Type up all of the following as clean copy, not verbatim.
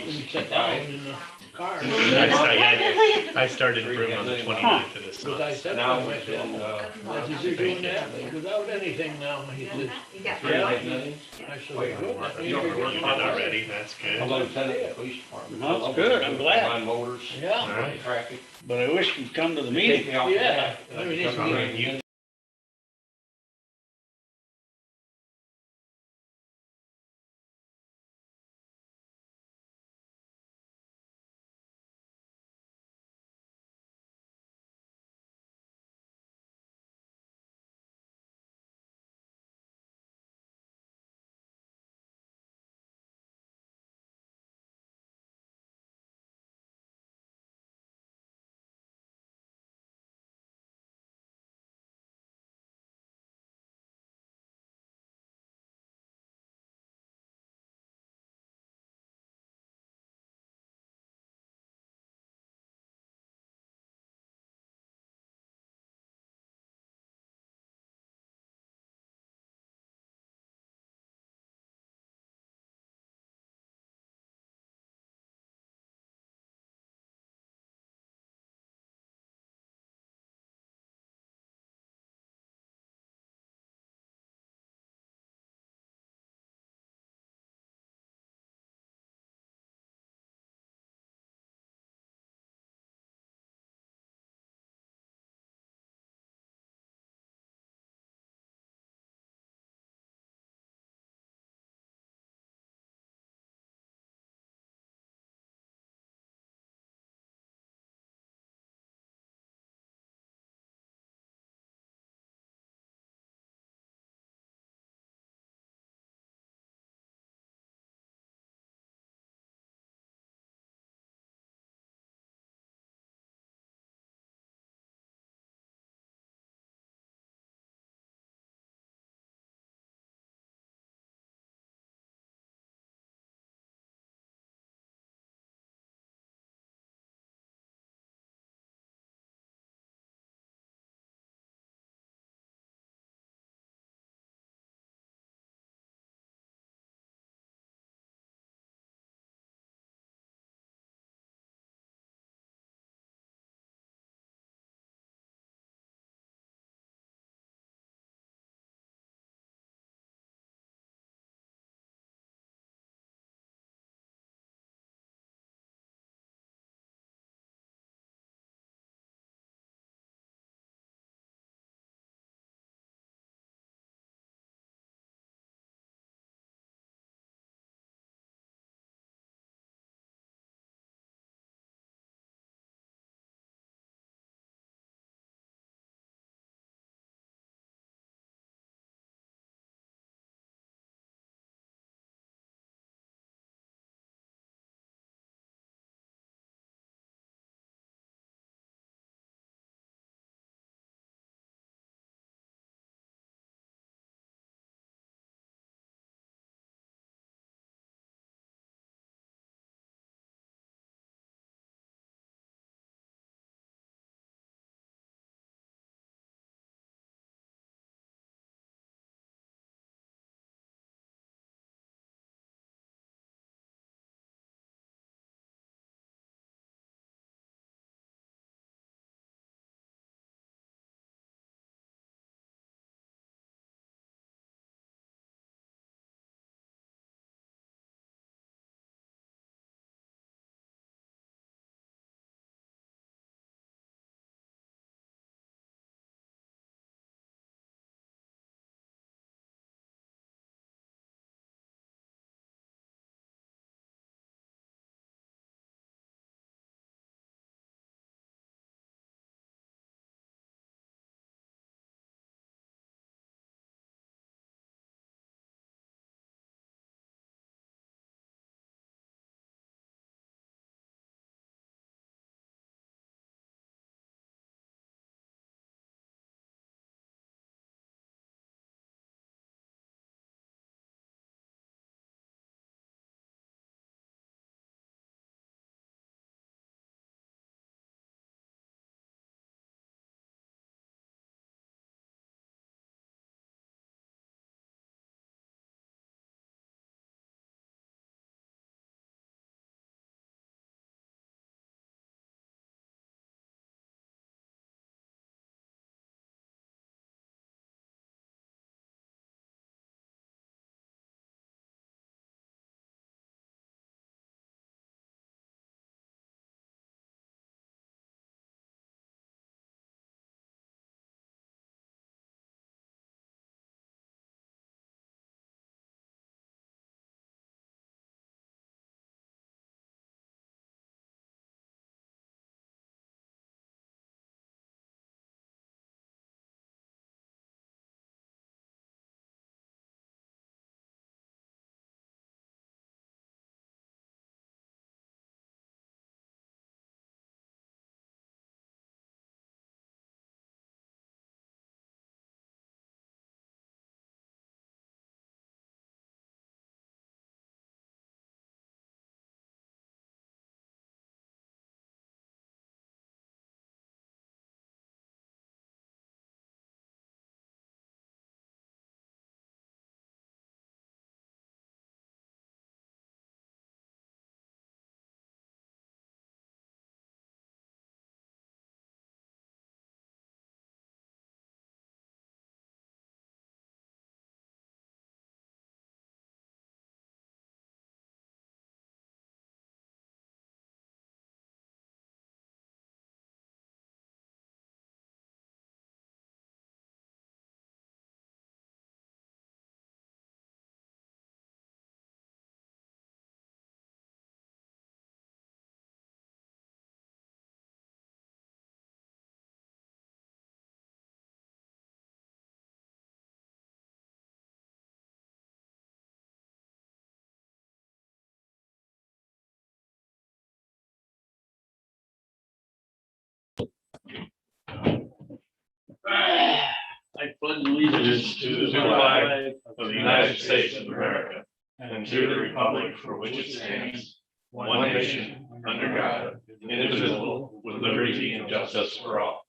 You sit down in the car. I started room on the 29th of this Because I month. said to Now him, I we've said, been, I said, you're doing that without anything now, he said, $3.5 million. I said, good, that means You don't you're work getting on And it already, that's I'm good. a lieutenant in the police department. That's I love good, working I'm with glad. line motors, Yeah, Right. traffic. But I wish you'd come to the They take meeting. me off the Yeah. map, and I mean, become it's- a You I pledge allegiance to the flag of the United States of America, and to the republic for which it stands, one nation, under God, indivisible, with liberty and justice for all.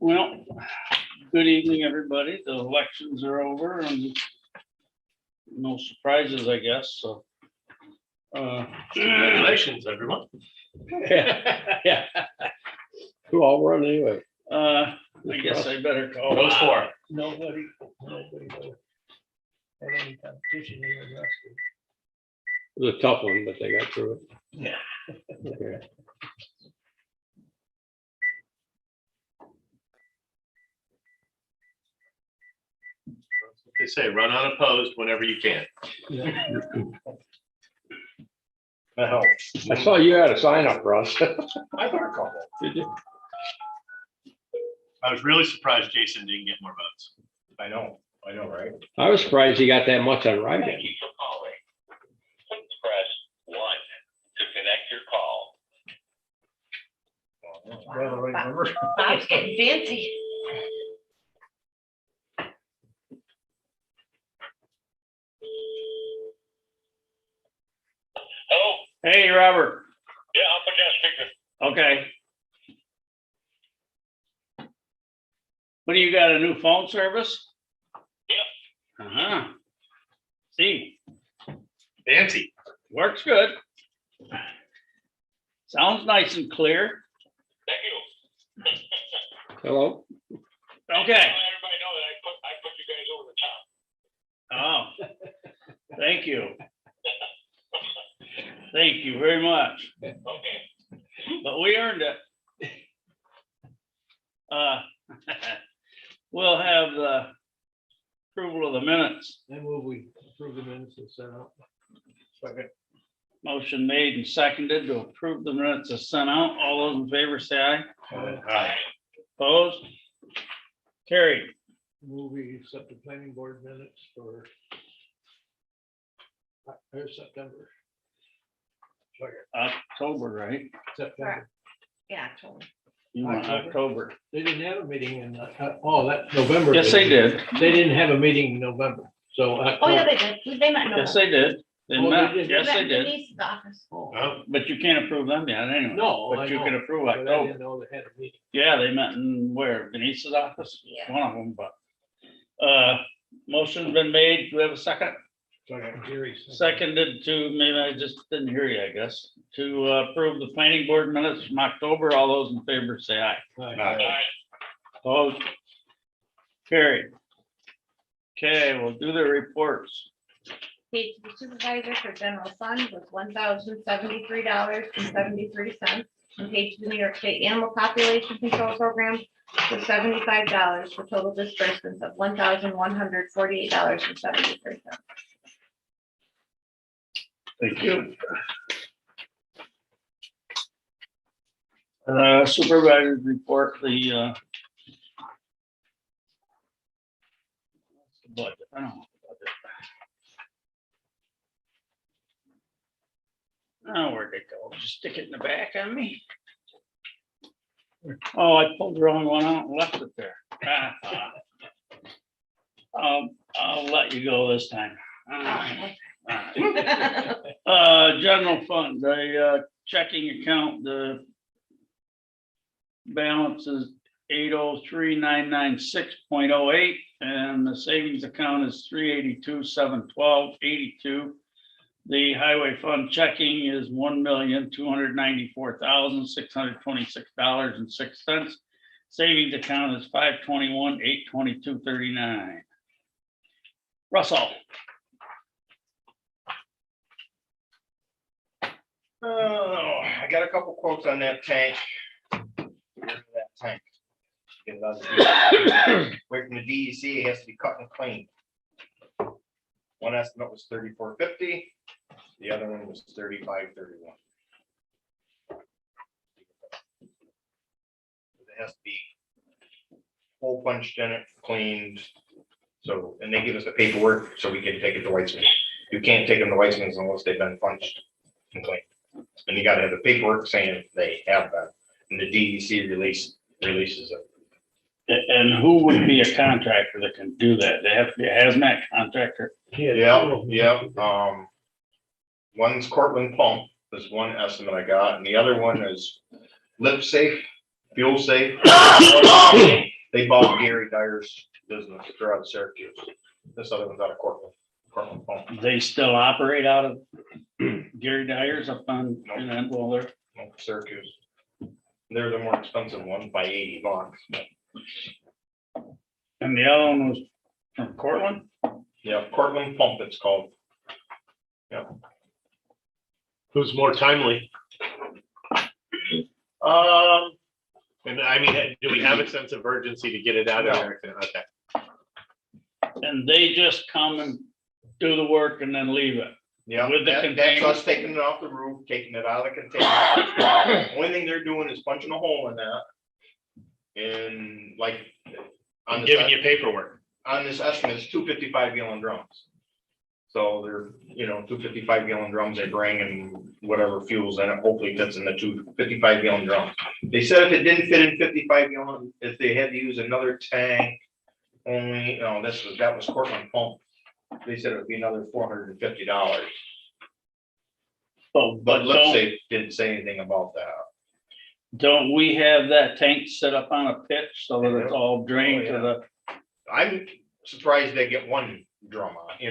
Well, good evening, everybody. The elections are over and no surprises, I guess, so. Congratulations, everyone. Yeah, Who all run anyway? I guess I better call. Those four. Nobody had any competition even wrestling. It was a tough one, but they got through it. Yeah. Okay. They say run unopposed whenever you can. That helps. I saw you had a sign up, Russ. I got a couple. Did you? I was really surprised Jason didn't get more votes. I know, right? I was surprised he got that much on write-in. Thank you for calling. Please press 1 to connect your call. Bob's getting fancy. Hello? Hey, Robert. Yeah, I'll put you on speaker. Okay. What do you got, a new phone service? Yeah. Uh-huh. See, Fancy. works good. Sounds nice and clear. Thank you. Hello? Okay. Everybody know that I put you guys over the top. Oh, thank you. Thank you very much. Okay. But we earned it. We'll have the approval of the minutes. Then will we approve the minutes and send out? Second. Motion made and seconded to approve the minutes as sent out. All those in favor say aye. Aye. Opposed? Carried. Will we accept the planning board minutes for September? October, right? September. Yeah, totally. You want October? They didn't have a meeting in, that's November. Yes, they did. They didn't have a meeting in November, so. Oh, yeah, they did. They met in Yes, November. they did. They Oh, they met. did. Yes, Met they in did. Denise's office. Oh, Oh, But you can't approve them yet anyway. no, I But you know, can approve but I October. didn't know they had a meeting. Yeah, they met in where? Denise's office? Yeah. One of them, but. Motion's been made. Do we have a second? Jerry. Seconded to, maybe I just didn't hear you, I guess, to approve the planning board minutes from October. All those in favor say aye. Aye. Opposed? Carried. Okay, we'll do the reports. Paid to the supervisor for general fund was $1,073.73. And paid to the New York State Animal Population Control Program was $75 for total disbursements of $1,148.73. Thank you. Supervisor's report, the budget. I don't know. Oh, where'd it go? Just stick it in the back on me. Oh, I pulled the wrong one out and left it there. I'll let you go this time. General fund, the checking account, the balance is 803,996.08, and the savings account is 382,712.82. The highway fund checking is $1,294,626.06. Savings account is 521,822.39. Russell. Oh, I got a couple quotes on that tank. That tank. Get it out of the DEC. Wait from the DEC, it has to be cut and cleaned. One estimate was $34.50. The other one was $35.31. It has to be hole punched in it, cleaned, So, and they give us the paperwork so we can take it to Weitzman. You can't take them to Weitzman's unless they've been punched and cleaned. And you gotta have the paperwork saying they have that, and the DEC releases it. And who would be a contractor that can do that? They have to be a hazmat contractor. Yeah. One's Cortland Pump, is one estimate I got, and the other one is Lip Safe, Fuel Safe. They bought Gary Dyer's business, they're out of Syracuse. This other one's out of Cortland Pump, They still operate out of Gary Dyer's up on, well, they're, no, Syracuse. They're the more expensive one by $80. and the other one was from Cortland. Yeah, Cortland Pump it's called. Who's more timely? And I mean, do we have a sense of urgency to get it out of there? Okay. And they just come and do the work and then leave it. Yeah, With the that's container? us taking it off the roof, taking it out of the container. Only thing they're doing is punching a hole in that. And like. I'm On giving this, you paperwork. on this estimate, it's 2 55-gallon drums. So they're, 2 55-gallon drums they bring and whatever fuels in it, hopefully fits in the 2 55-gallon drums. They said if it didn't fit in 55-gallon, if they had to use another tank, only, that was Cortland Pump. They said it would be another $450. But But let's don't, say, didn't say anything about that. don't we have that tank set up on a pitch so that it's all drained to the, I'm surprised they get one drum on, I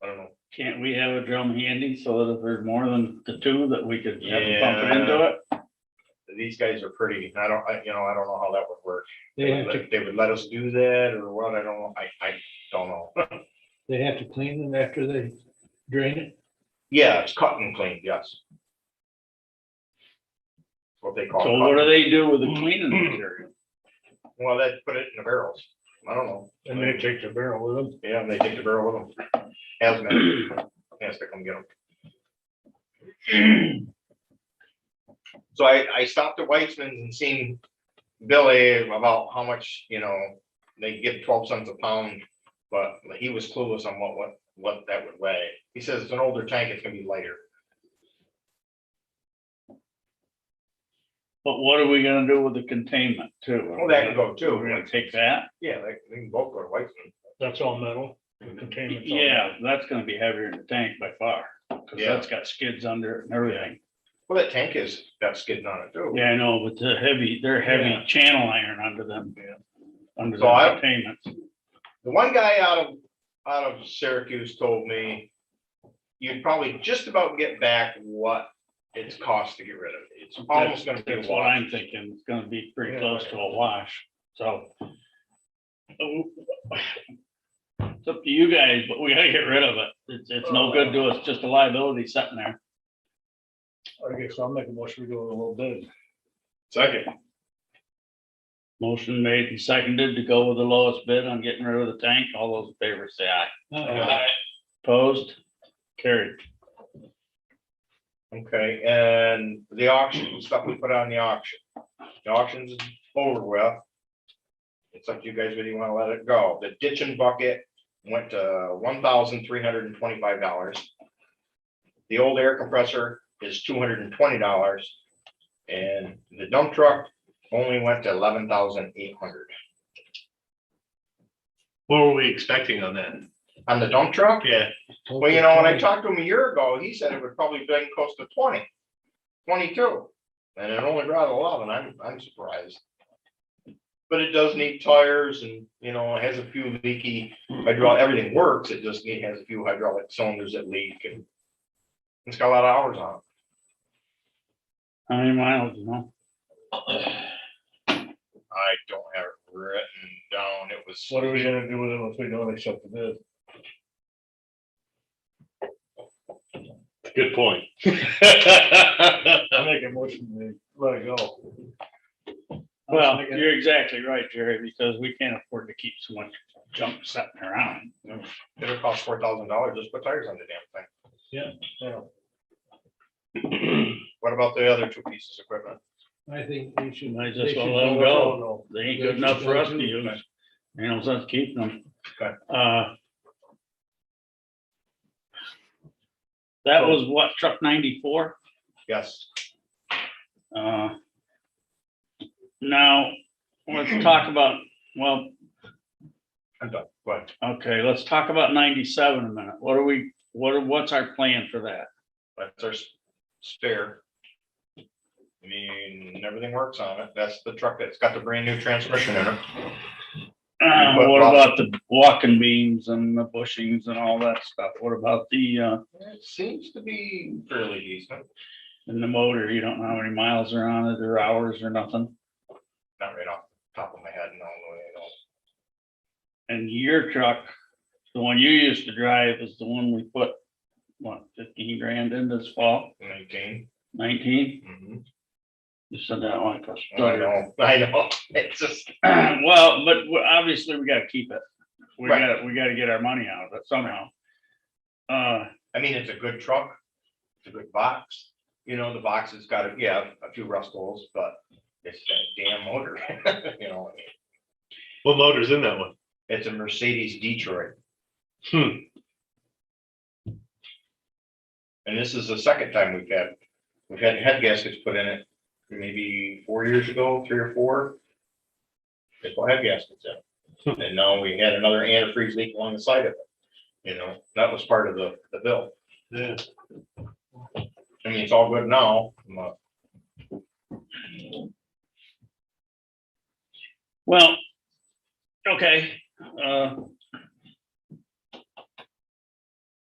don't know. can't we have a drum handy so that if there's more than the two that we could have to pump it into it? These guys are pretty, I don't know how that would work. They have to, If they would let us do that or what, I don't know, I don't know. they have to clean them after they drain it. Yeah, it's cut and cleaned, yes. What they call. So cut what do and- they do with the cleaning material? Well, they put it in the barrels, I don't know. And they take the barrel with them. Yeah, and they take the barrel with them. Hazmat, has to come get them. So I stopped at Weitzman's and seen Billy about how much, they give 12 cents a pound, but he was clueless on what that would weigh. He says it's an older tank, it's gonna be lighter. But what are we gonna do with the containment too? Well, that can go too. We're gonna take that? Yeah, they can both go to Weitzman. That's all metal. The containment's all Yeah, that's gonna be heavier in the tank by far, cause Yeah. that's got skids under it and everything. Well, that tank got skidding on it too. Yeah, I know, but they're heavy Yeah. channel iron under them. Yeah. Under So I- the containments. The one guy out of Syracuse told me you'd probably just about get back what it's cost to get rid of it. It's almost gonna be a That's what wash. I'm thinking, it's gonna be pretty Yeah. close to a wash, so. It's up to you guys, but we gotta get rid of it. It's no good to us, just a liability sitting there. I guess I'll make a motion to go a little bit. Second. Motion made and seconded to go with the lowest bid on getting rid of the tank. All those in favor say aye. Opposed? Carried. Okay, and the auction, stuff we put on the auction. The auction's over with. It's up to you guys whether you wanna let it go. The ditch and bucket went to $1,325. The old air compressor is $220. And the dump truck only went to 11,800. What were we expecting on that? On the dump truck? Yeah. Well, when I talked to him a year ago, he said it would probably been close to 20, 22. And it only brought 11, I'm surprised. But it does need tires and, it has a few leaky hydraulic, everything works, it just has a few hydraulic cylinders that leak and it's got a lot of hours on it. How many miles, I don't have it written down, it was. What are we gonna do with them if we don't accept the bid? Good point. I make a motion to let it go. Well, you're exactly right, Jerry, because we can't afford to keep so much junk sitting around. It'll cost $4,000 just put tires on the damn Yeah. thing. What about the other two pieces of equipment? I think we should. Might they just well should let them let go. They ain't good enough for us to use. You know, so keeping them. Okay. That was what, truck 94? Yes, Now, let's talk about, well, I'm done. Go ahead. okay, let's talk about 97 a minute. What's our plan for that? That's our spare. I mean, everything works on it. That's the truck that's got the brand new transmission in it. What about the walking beams and the bushings and all that stuff? What about the, It seems to be fairly decent. and the motor? You don't know how many miles are on it or hours or nothing? Not right off the top of my head, no, no. And your truck, the one you used to drive is the one we put, what, 15 grand in this fall, 19. 19? Mhm. You said that like a I stutter. know. It's just, Well, but obviously we gotta keep it. We Right. gotta get our money out of it somehow. I mean, it's a good truck. It's a good box. You know, the box has got, a few rust holes, but it's that damn motor. You know, What motor's in that one? it's a Mercedes Detroit. Hmm. And this is the second time we've had head gaskets put in it, maybe 4 years ago, 3 or 4. They put head gaskets in. And now we had another antifreeze leak along the side of it. You know, that was part of the bill. Yeah. I mean, it's all good now. But Well, okay,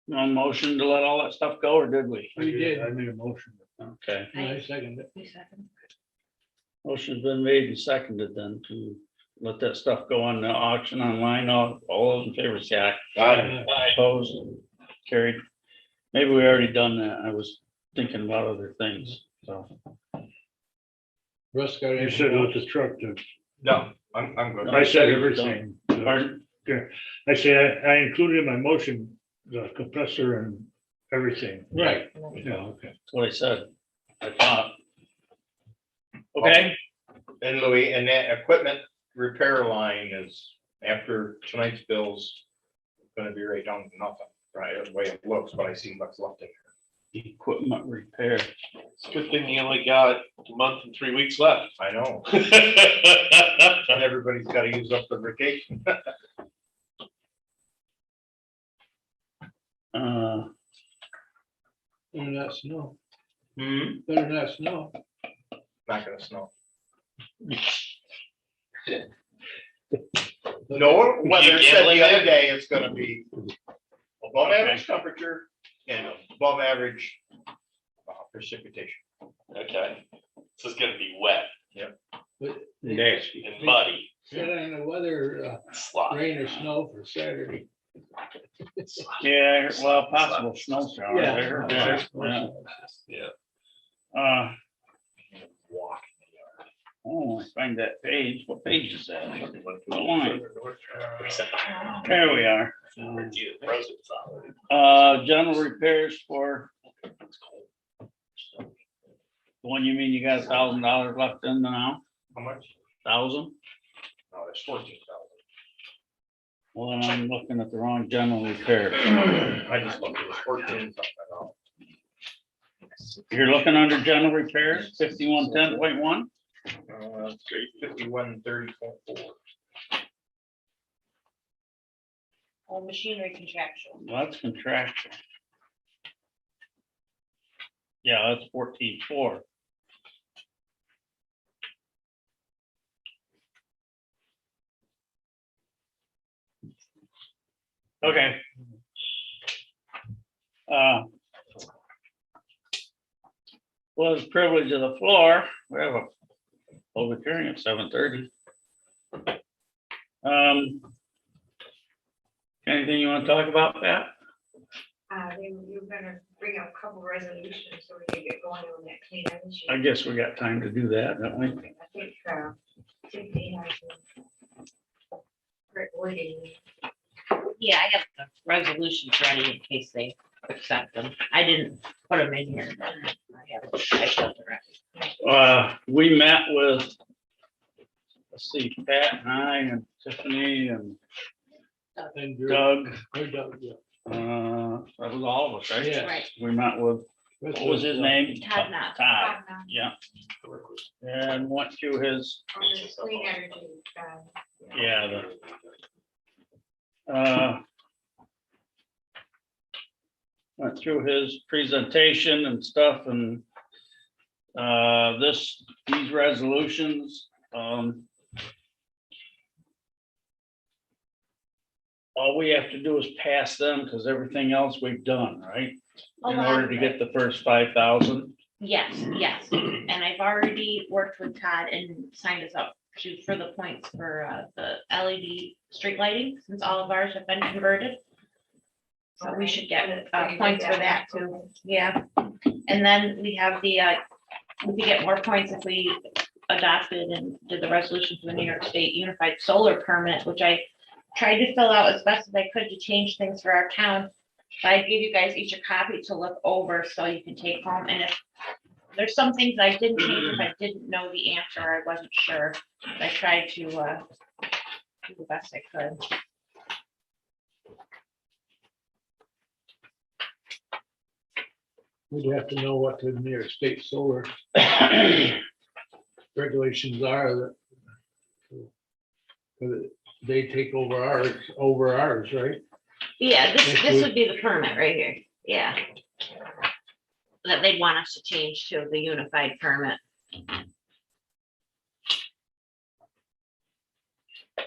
no motion to let all that stuff go, or did we? We did. I made a motion. Okay, And I seconded it. We second. motion's been made and seconded then to let that stuff go on the auction online. All those in favor, say aye. Opposed, carried. Maybe we already done that. I was thinking about other things, so. Russ got it. You said it was the truck too. no, I'm good. I said everything. Pardon? I say I included in my motion, the compressor and everything. Right. Yeah, okay. That's what I said. I thought. Okay, And Louis, and that equipment repair line is, after tonight's bills, gonna be right down to nothing, right, the way it looks, but I see what's left in equipment repair. It's a good thing you only got a month and 3 weeks left. there. I know, and everybody's gotta use up their vacation. Better not snow. Hmm, Better not snow. not gonna snow. No, weather said the other day it's gonna be above average temperature and above average precipitation. Okay, this is gonna be wet But Nasty. and muddy. Set on the weather, Slot. rain or snow for Saturday. Yeah, well, possible snow shower. Yeah. I heard that. Yeah. Yeah. Walk. Oh, I find that page. What page is that? Line. There we are. General repairs for. The one you mean you got $1,000 left in now? How much? 1,000? No, it's 14,000. Well, then I'm looking at the wrong general repair. I just looked, it was 14 something. You're looking under general repairs, 5110.1? That's great, 5130.4. All machinery contractual. Well, that's contractual. Yeah, that's 14.4. Okay. Well, it's privilege of the floor. We have a public hearing at 7:30. Anything you want to talk about, Pat? You're gonna bring up a couple resolutions so we can get going on that clean energy. I guess we got time to do that, don't we? I think, Tiffany has some great wording. Yeah, I have the resolutions ready in case they accept them. I didn't put them in here. But I have it typed up already. We met with let's see, Pat and I and Tiffany and And Doug, Doug, yeah. that was all of us, right? Yeah. Right. We met with, what was his name? Todd Knott. Todd, yeah, and went through his, Clean energy. yeah, went through his presentation and stuff and these resolutions, all we have to do is pass them because everything else we've done, right? A In lot order of to it. get the first 5,000. Yes, yes, and I've already worked with Todd and signed us up for the points for the LED street lighting, since all of ours have been converted. So we should get points for that too, yeah. And then we have the, we could get more points if we adopted and did the resolution for the New York State Unified Solar Permit, which I tried to fill out as best as I could to change things for our town. So I gave you guys each a copy to look over so you can take home, and if there's some things I didn't change, if I didn't know the answer, I wasn't sure. I tried to do the best I could. We'd have to know what the New York State solar regulations are that. They take over ours, right? Yeah, this would be the permit right here, yeah. That they'd want us to change to the unified permit.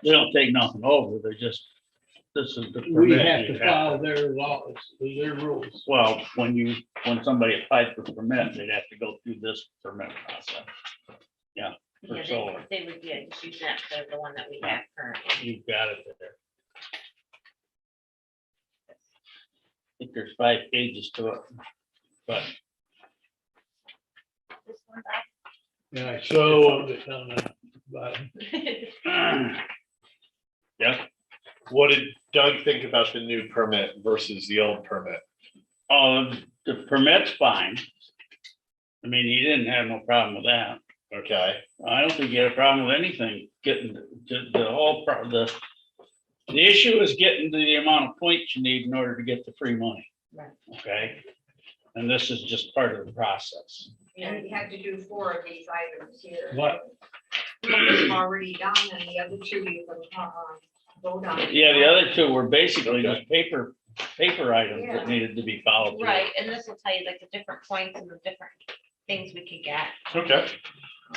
They don't take nothing over, they're just, this is the. We permit have you to follow their laws, their rules. Well, when somebody applied for permit, they'd have to go through this permit process. For Yeah, solar. they would, yeah, just use that for the one that we have currently. You've got it there. I think there's 5 pages to it, but This one back. Yeah, I So- found it down there, but yeah, What did Doug think about the new permit versus the old permit? the permit's fine. I mean, he didn't have no problem with that. Okay, I don't think he had a problem with anything, getting the whole, the issue is getting to the amount of points you need in order to get the free money. Right. Okay? And this is just part of the process. And you have to do 4 of these items here. What? One is already done and the other 2 you can vote on. Yeah, the other 2 were basically just paper items that needed to be followed through. Right, and this will tell you like the different points and the different things we could get. okay.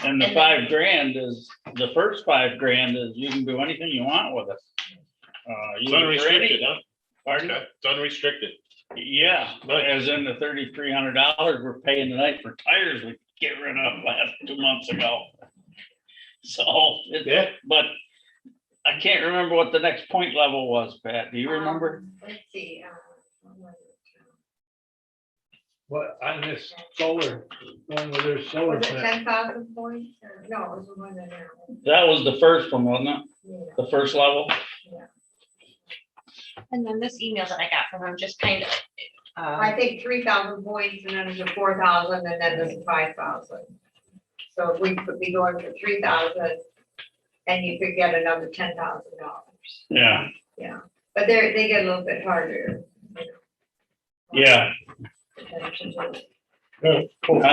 And the And then- $5,000 is, the first $5,000 is you can do anything you want with it. It's You unrestricted, huh? Pardon? Okay, it's unrestricted. Yeah, as in the $3,300 we're paying tonight for tires we get rid of last 2 months ago. So, Yeah. but I can't remember what the next point level was, Pat. Do you remember? Let's see. what, on this solar, one where there's solar Was it plant, 10,000 points? No, it was the one that. That was the first one, wasn't it? Yeah. The first level? And then this email that I got from him just kind of, I think 3,000 points and then there's a 4,000 and then there's a 5,000. So if we could be going for 3,000 and you could get another $10,000. Yeah, Yeah, but they get a little bit harder. yeah.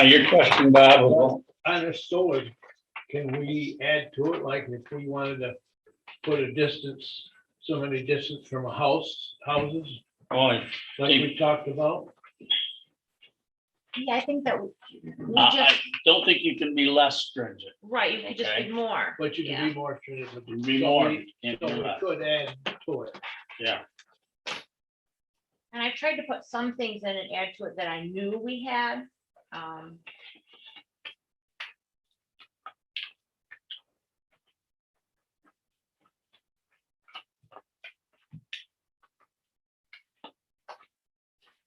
Your question, Bob, was, on this solar, can we add to it, like if we wanted to put a distance, so many distance from a houses, oh, like we talked about? yeah, I think that we I just, don't think you can be less stringent. right, you could just Okay. be more. But you Yeah. can be more stringent. You can be So more, we- you can't So do we less. could add to it. Yeah, And I tried to put some things in and add to it that I knew we had.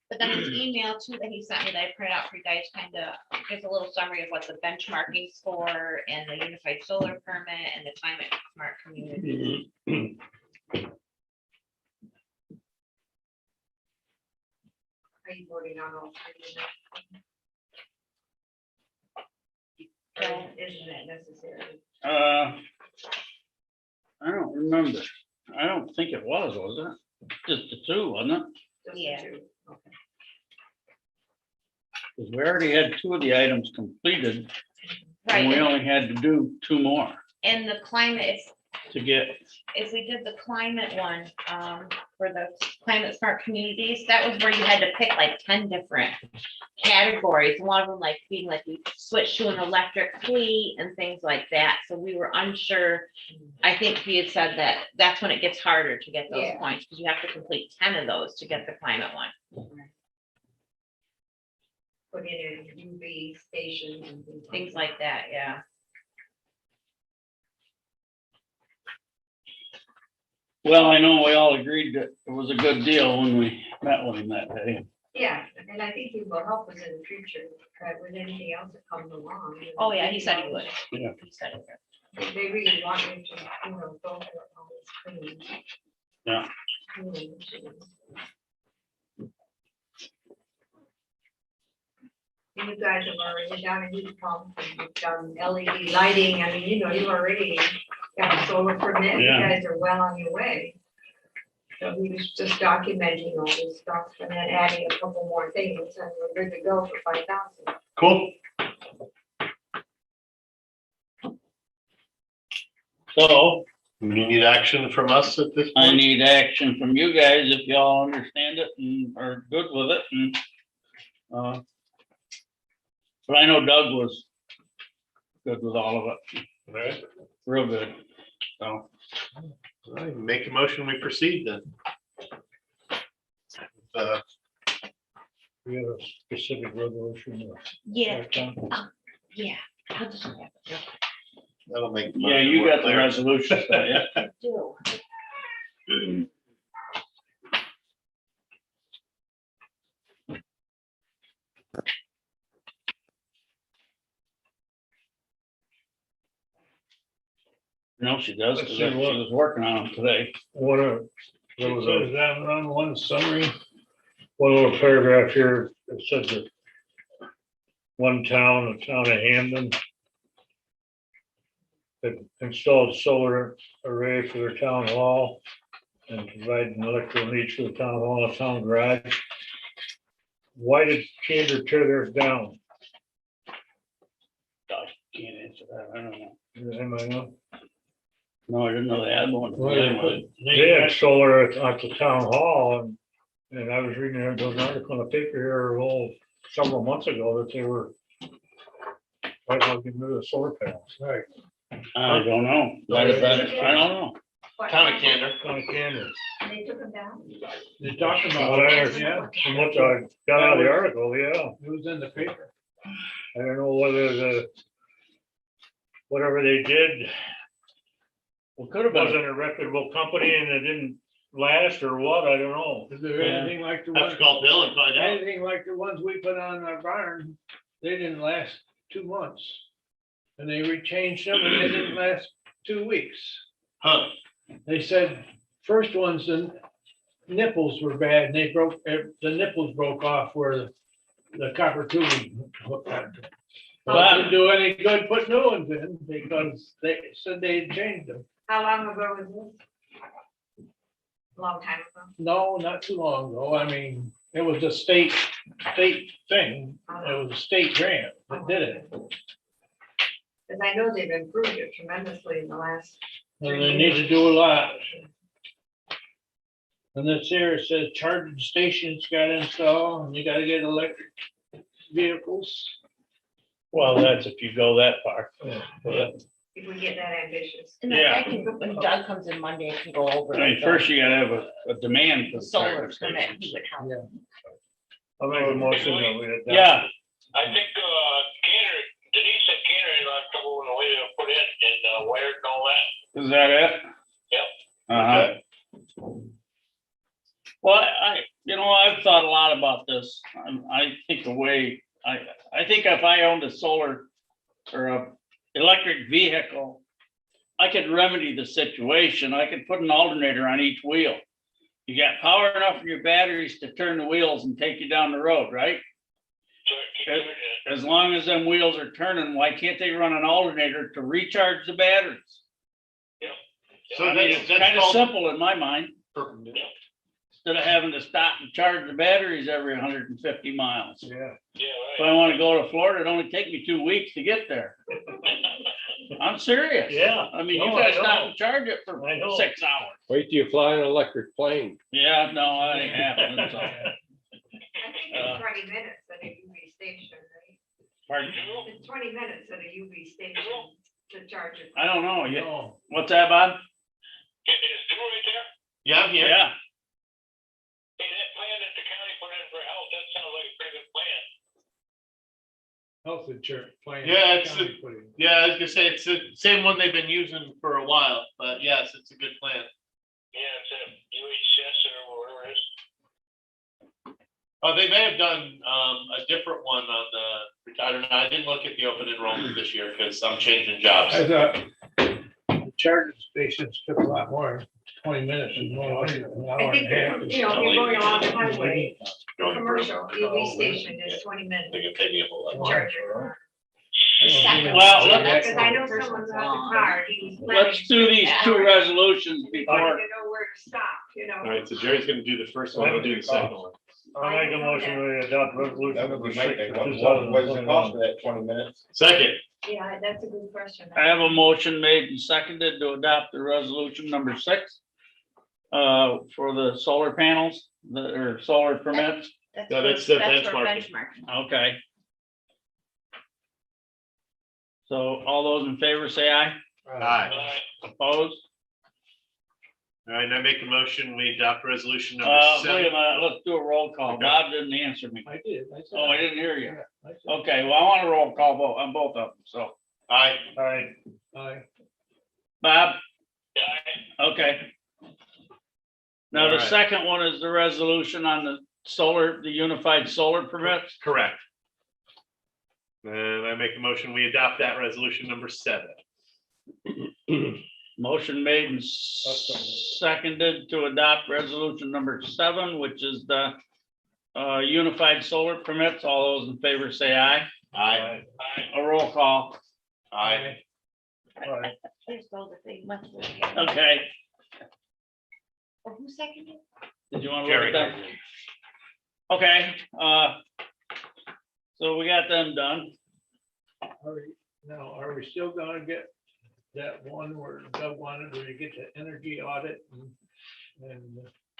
But then his email too that he sent me that I printed out for you guys kind of gives a little summary of what the benchmarking score and the unified solar permit and the climate smart community. Are you voting on all 3? So, Isn't it necessary? don't remember. I don't think it was it? Just the two, wasn't it? Just the Yeah. two. Okay. Because we already had two of the items completed, and we Right, only had to do two more and the climate, to get, if we did the climate one, for the climate smart communities, that was where you had to pick like 10 different categories. One of them like being like we switched to an electric fleet and things like that. So we were unsure. I think he had said that that's when it gets harder to get those Yeah. points because you have to complete 10 of those to get the climate one. Put in a UV station and Things like that, yeah. well, I know we all agreed that it was a good deal when we met with him that day. Yeah, and I think he will help us in the future, with anything else that comes along. Oh, yeah, he said he would. Yeah. He said he would. They really want you to, go for all this clean. Yeah. Clean. You guys have already done a heat pump, and you've done LED lighting, I mean, you've already got a solar permit, you Yeah. guys are well on your way. So he was just documenting all this stuff and then adding a couple more things, and we're good to go for 5,000. Cool. So You need action from us at this I point? need action from you guys if y'all understand it and are good with it and, but I know Doug was good with all of it, Right. real good, so. All right, make a motion, we proceed then. We have a specific resolution. Yeah, yeah. I'll just grab it. That'll make. the Yeah, motion you more got the clear. resolution, yeah. I do. No, she does, Let's because see she what- was working on them today. What a, there So was is a, that on one summary? one little paragraph here that said that one town, the town of Hamden, that installed solar array for their town hall and provided an electrical needs for the town hall and town garage. Why did Kinder tear theirs down? I can't answer that, I don't know. Anybody know? No, I didn't know they had one. Well, they put- They had solar at the town hall and I was reading an article in the paper here, several months ago that they were right now getting rid of the solar panels. Right. I don't know. Why did that, I don't know. Town of Candor. Kind of Kinder. They took them down? They talked From about what I it, understand, yeah. from what I got out of the article, yeah. It was in the paper. I don't know whether whatever they did Well, could have been, wasn't a reputable company and it didn't last or what, I don't know. Is there Yeah. anything like the Have ones, to call Bill and find out. anything like the ones we put on our barn? They didn't last 2 months. And they rechanged them and they didn't last 2 weeks. Huh, They said first ones, the nipples were bad and they broke, the nipples broke off where the copper tubing hooked up. Well, it didn't do any good put new ones in because they said they had changed them. How long ago was this? Long time ago. No, not too long ago. I mean, it was a state thing. It was a state grant that did it. Because I know they've improved it tremendously in the last. And they need to do a lot. And this here, it says charging stations got installed and you gotta get electric vehicles. well, that's if you go that far. But, If we get that ambitious. And then I can, when Doug comes in Monday, I can go over. I mean, first you gotta have a demand for the the solar charging permit, station. he would help. I'll make a motion that we adopt. Yeah, I think, Canner, Denise said Canner had a couple in the way to put in and, wired and all that. is that it? Yep. Uh-huh. Well, I've thought a lot about this. I think I think if I owned a solar or a electric vehicle, I could remedy the situation. I could put an alternator on each wheel. You got power enough in your batteries to turn the wheels and take you down the road, right? So it keeps doing it. As long as them wheels are turning, why can't they run an alternator to recharge the batteries? Yep. So I mean, it's that's kind of called- simple in my mind. Instead of having to stop and charge the batteries every 150 miles. Yeah. Yeah, If right. I want to go to Florida, it'd only take me 2 weeks to get there. I'm serious. Yeah. I mean, you No, I gotta stop know. and charge it for I know. 6 hours. Wait till you fly an electric plane. Yeah, no, that ain't happening, so. I think it's 20 minutes at a UV station, right? Pardon? It's 20 minutes at a UV station to charge it. I don't know. Yeah. No, What's that, Bob? Is Stu right there? Yeah, I'm here. Yeah. Hey, that plan that the county put in for health, that sounds like a pretty good plan. health insurance plan. Yeah, it's County put in. Yeah, I was gonna say, it's the same one they've been using for a while, but yes, it's a good plan. Yeah, it's a UHS or whatever it is. Oh, they may have done, a different one on the, I don't know, I didn't look at the open enrollment this year, because I'm changing jobs. I thought the charging stations took a lot more, 20 minutes and more, an hour I and think, a half. you know, if you're going along the highway, Going through. commercial UV station is 20 minutes They can pay me a whole lot to more. charge your car. Well, Because I know someone got the car, he was planning. Let's do these two resolutions He wanted before. to know where to stop, you know. All right, so Jerry's gonna do the first one, I'll do the second one. I'll make a motion to adopt resolution That number would be 6 my thing. for What is the cost 2021. for that 20 minutes? Second, Yeah, that's a good question. I have a motion made and seconded to adopt the resolution number 6. For the solar panels, or solar permits. No, that's the for benchmarking. benchmarking. Okay. So all those in favor say aye. aye. Opposed? All right, and I make a motion, we adopt resolution number Wait a 7. minute, let's do a roll call. Okay. Bob didn't answer me. I did. I said- Oh, I didn't hear you. Yeah, I said- Okay, well, I want a roll call vote on both of them, so. Aye. All right, Aye. Bob? Yeah, Okay. Now, All the right. second one is the resolution on the solar, the unified solar permits. Correct. And I make a motion, we adopt that resolution number 7. Motion made and seconded to adopt resolution number 7, which is the unified solar permits. All those in favor say aye. Aye. A roll call. Aye. all right. Here's all the thing, must be- Okay, Oh, who seconded? did you want to look Jerry. at that? Okay, so we got them done. Now, are we still gonna get that one where Doug wanted, where you get the energy audit and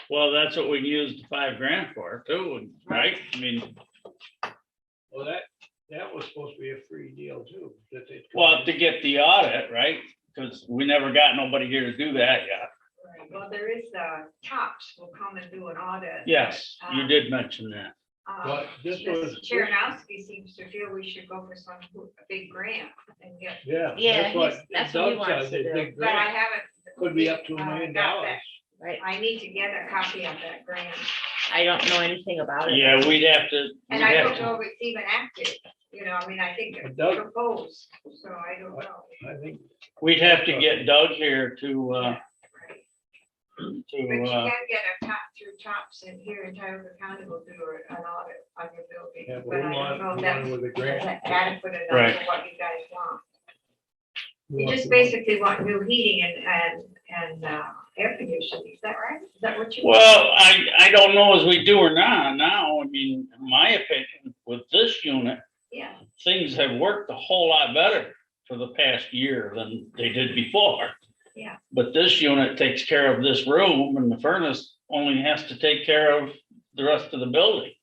Well, that's what we can use the $5,000 for too, right? I mean, well, that was supposed to be a free deal too. That they. well, to get the audit, right? Because we never got nobody here to do that yet. Right, well, there is, TOPS will come and do an audit. Yes, you did mention that. But this was. Charanowski seems to feel we should go for some big grant and get, Yeah. Yeah, what that's what he Doug wants said, to the do. big but I grant haven't. could be up to $1 million. got that. Right, I need to get a copy of that grant, I don't know anything about it. Yeah, we'd have to. and we'd I have don't to- know if it's even active, you know, I mean, I think it's Doug- proposed, so I don't know. I think, We'd have to get Doug here to, Right. But you to, can get a top through TOPS in here in Tioga County will do an audit on your building, yeah, but but we I don't want know one if that's with a grant. adequate enough Right. for what you guys want. We You want just the- basically want new heating and air conditioning, is that right? Is that what you? well, I don't know as we do or not now. I mean, in my opinion, with this unit, Yeah, things have worked a whole lot better for the past year than they did before. Yeah. But this unit takes care of this room and the furnace only has to take care of the rest of the building.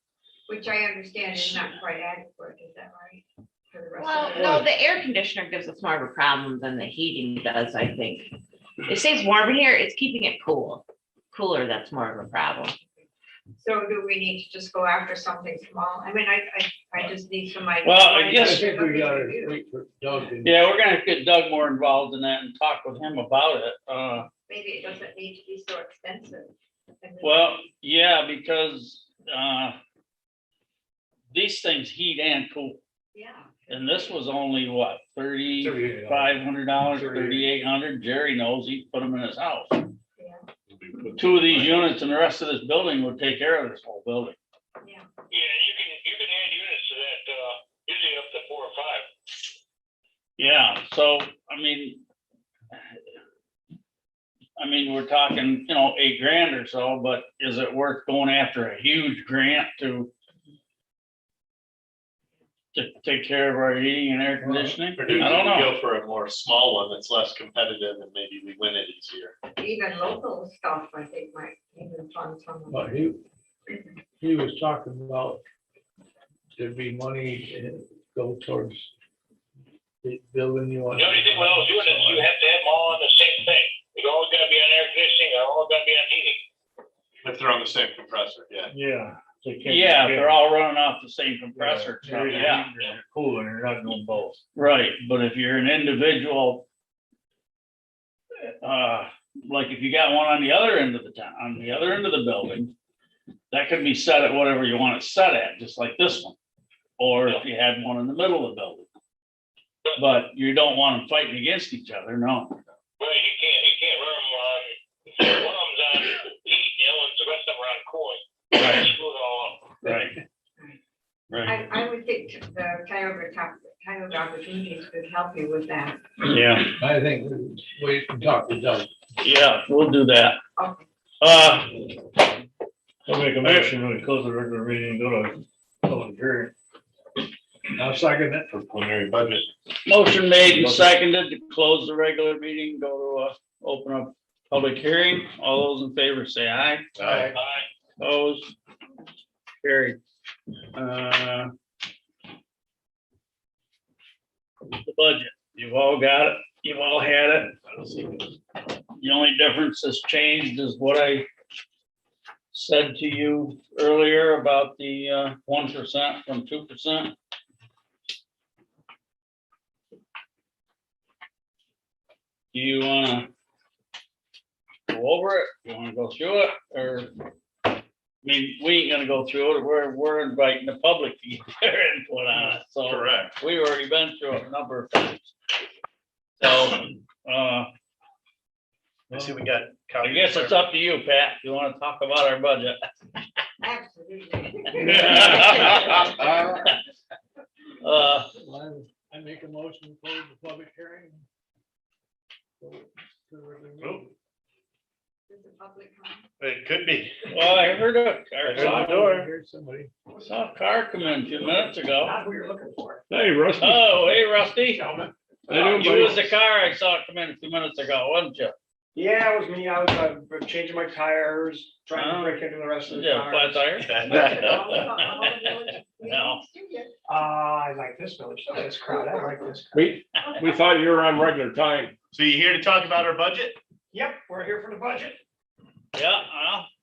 which I understand is not quite adequate, is that right? For the rest Well, of the. no, the air conditioner gives us more of a problem than the heating does, I think. It stays warm in here, it's keeping it cooler, that's more of a problem. So do we need to just go after something small? I mean, I just need some idea. Well, I I guess- think we What gotta we do. wait for Doug. and- Yeah, we're gonna have to get Doug more involved in that and talk with him about it. Maybe it doesn't need to be so expensive. And then- Well, yeah, because, these things heat and cool. Yeah. And this was only what, $3,800. $3,500, $3,800. Jerry knows he put them in his house. Yeah. 2 of these units and the rest of this building would take care of this whole building. Yeah. yeah, you can add units to that, usually up to 4 or 5. Yeah, so, I mean, mean, we're talking, you know, $8,000 or so, but is it worth going after a huge grant to take care of our heating and air conditioning? Or do we I don't know. go for a more small one that's less competitive and maybe we win it easier? Even local stuff, I think might even fund some of But it. he was talking about there'd be money go towards the building you want. The only thing with those units, you have to have them all on the same thing. It's all gonna be on air conditioning, they're all gonna be on heating. If they're on the same compressor, yeah. Yeah. they can't- Yeah, they're all running off the same compressor. You're either Yeah, heating or cooling, you're not doing both. right, but if you're an individual, like if you got one on the other end of the town, on the other end of the building, that could be set at whatever you want it set at, just like this one. Or if you had one in the middle of the building. But you don't want them fighting against each other, no. Well, you can't run them on, one of them's on heat, the other one's, the rest of them are on cooling. Right. Screw it all up. Right. Right, I would think the Tioga opportunities could help you with that. yeah, I think we can talk to Doug. yeah, we'll do that. Okay. I'll make a motion when we close the regular meeting, go to public hearing. I'll second it. For preliminary budget. Motion made and seconded to close the regular meeting, go to, open up public hearing. All those in favor say aye. Aye. Opposed? Carried. The budget, you've all got it, you've all had it. The only difference that's changed is what I said to you earlier about the 1% from 2%. Do you wanna go over it? You wanna go through it, or? I mean, we ain't gonna go through it, we're inviting the public to get their input on it, so. Correct. We've already been through it a number of times. So, I see we got. I guess it's up to you, Pat, if you wanna talk about our budget. Absolutely. I make a motion to close the public hearing. Is the public comment? It could be. Well, I heard I heard the door. Here's somebody. saw a car come in a few minutes ago. Not who you're looking for. Hey, Rusty. Oh, hey, Rusty. Gentlemen. You was the car I saw come in a few minutes ago, wasn't you? Yeah, it was me. I was changing my tires, trying to break into the rest of the Yeah, flat car. tire. No. I like this village, this crowd. I like this. crowd. We thought you were on regular time. So you here to talk about our budget? Yep, we're here for the budget. Yeah,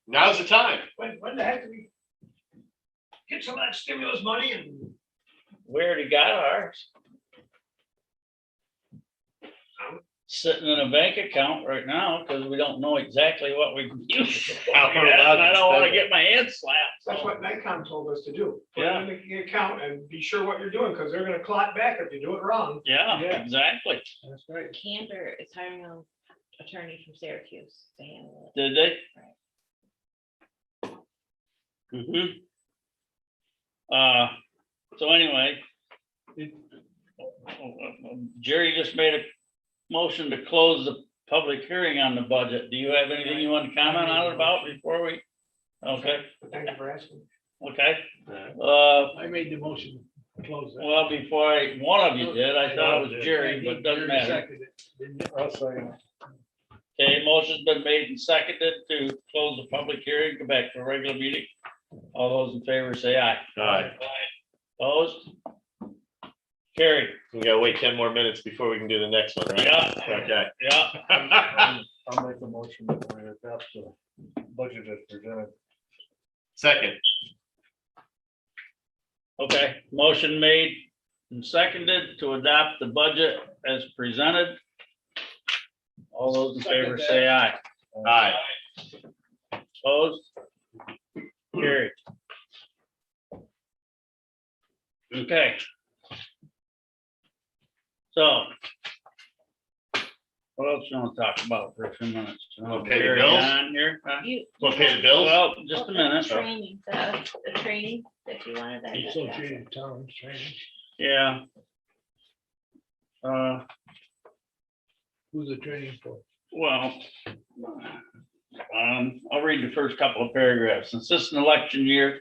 Now's the time. When the heck do we get some of that stimulus money and we already got ours. Sitting in a bank account right now, because we don't know exactly what we can use it for How yet, we're allowed and I to don't wanna spend it. get my head slapped. that's so. what NICOM told us to do. Put Yeah. it in the account and be sure what you're doing, because they're gonna clap back if you do it wrong. Yeah, Yeah. exactly. That's right. Cantor is hiring an attorney from Syracuse to handle it. Did they? So anyway. Jerry just made a motion to close the public hearing on the budget. Do you have anything you want to comment on it about before we? Okay, Thank you for asking. okay. I made the motion to close that. Well, before one of you did, I thought it was Jerry, but it doesn't matter. Seconded it, didn't you? I'll second it. Okay, motion's been made and seconded to close the public hearing, go back to a regular meeting. All those in favor say aye. Aye. Opposed? Carried. We gotta wait 10 more minutes before we can do the next one, right? Yeah, Okay. yeah. I'll make a motion that we adopt the budget as presented. Second. Okay, motion made and seconded to adopt the budget as presented. All those in favor say aye. Aye. Opposed? Carried. Okay. So. What else you want to talk about for a few minutes? Okay, the Carry bills? on here, huh? You. Want to pay the bills? Well, just a minute. Training, the training that you wanted. that- Associated Towns training. Yeah. Who's the training for? Well, I'll read the first couple of paragraphs. Since this is an election year,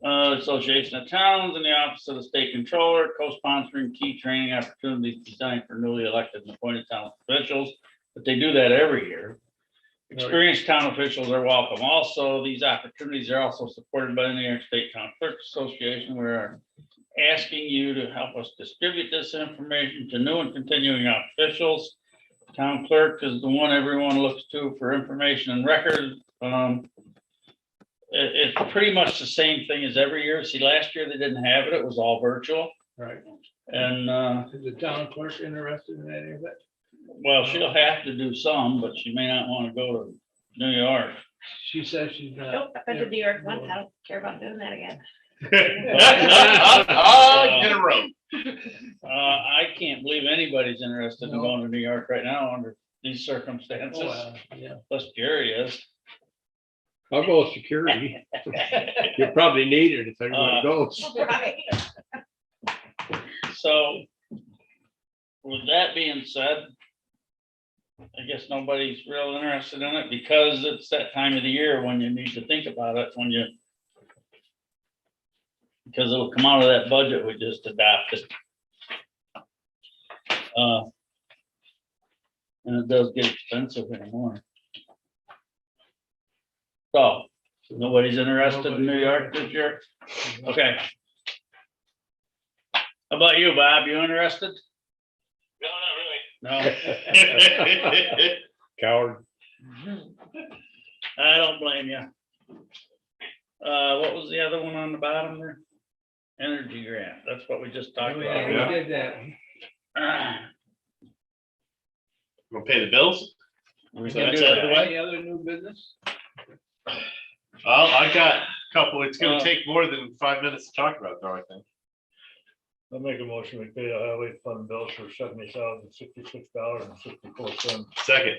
Association of Towns and the Office of the State Controller co-sponsoring key training opportunities designed for newly elected and appointed town officials, but they do that every year. Experienced town officials are welcome. Also, these opportunities are also supported by the New York State Town Clerks Association. We're asking you to help us distribute this information to new and continuing officials. Town clerk is the one everyone looks to for information and records. It's pretty much the same thing as every year. See, last year they didn't have it. It was all virtual. Right. And, Is the town clerk interested in any of it? well, she'll have to do some, but she may not want to go to New York. She says she's not. Nope, I've been to New York once. I don't care about doing that again. Get a rope. I can't believe anybody's interested in going to New York right now under these circumstances. Yeah. Plus Jerry is. I'll go with security. You'll probably need it if everyone goes. Right. So with that being said, I guess nobody's real interested in it because it's that time of the year when you need to think about it, because it'll come out of that budget we just adopted. And it does get expensive anymore. So, nobody's interested in New York this year? Okay. How about you, Bob? You interested? No, not really. No, Coward. I don't blame you. What was the other one on the bottom there? Energy grant. That's what we just talked about. Yeah, we did that. We'll pay the bills? We So can that's do out of the that. way? Any other new business? Well, I got a couple. It's gonna take more than 5 minutes to talk about though, I think. I'll make a motion, we pay the highway fund bills for $70,066.64. Second,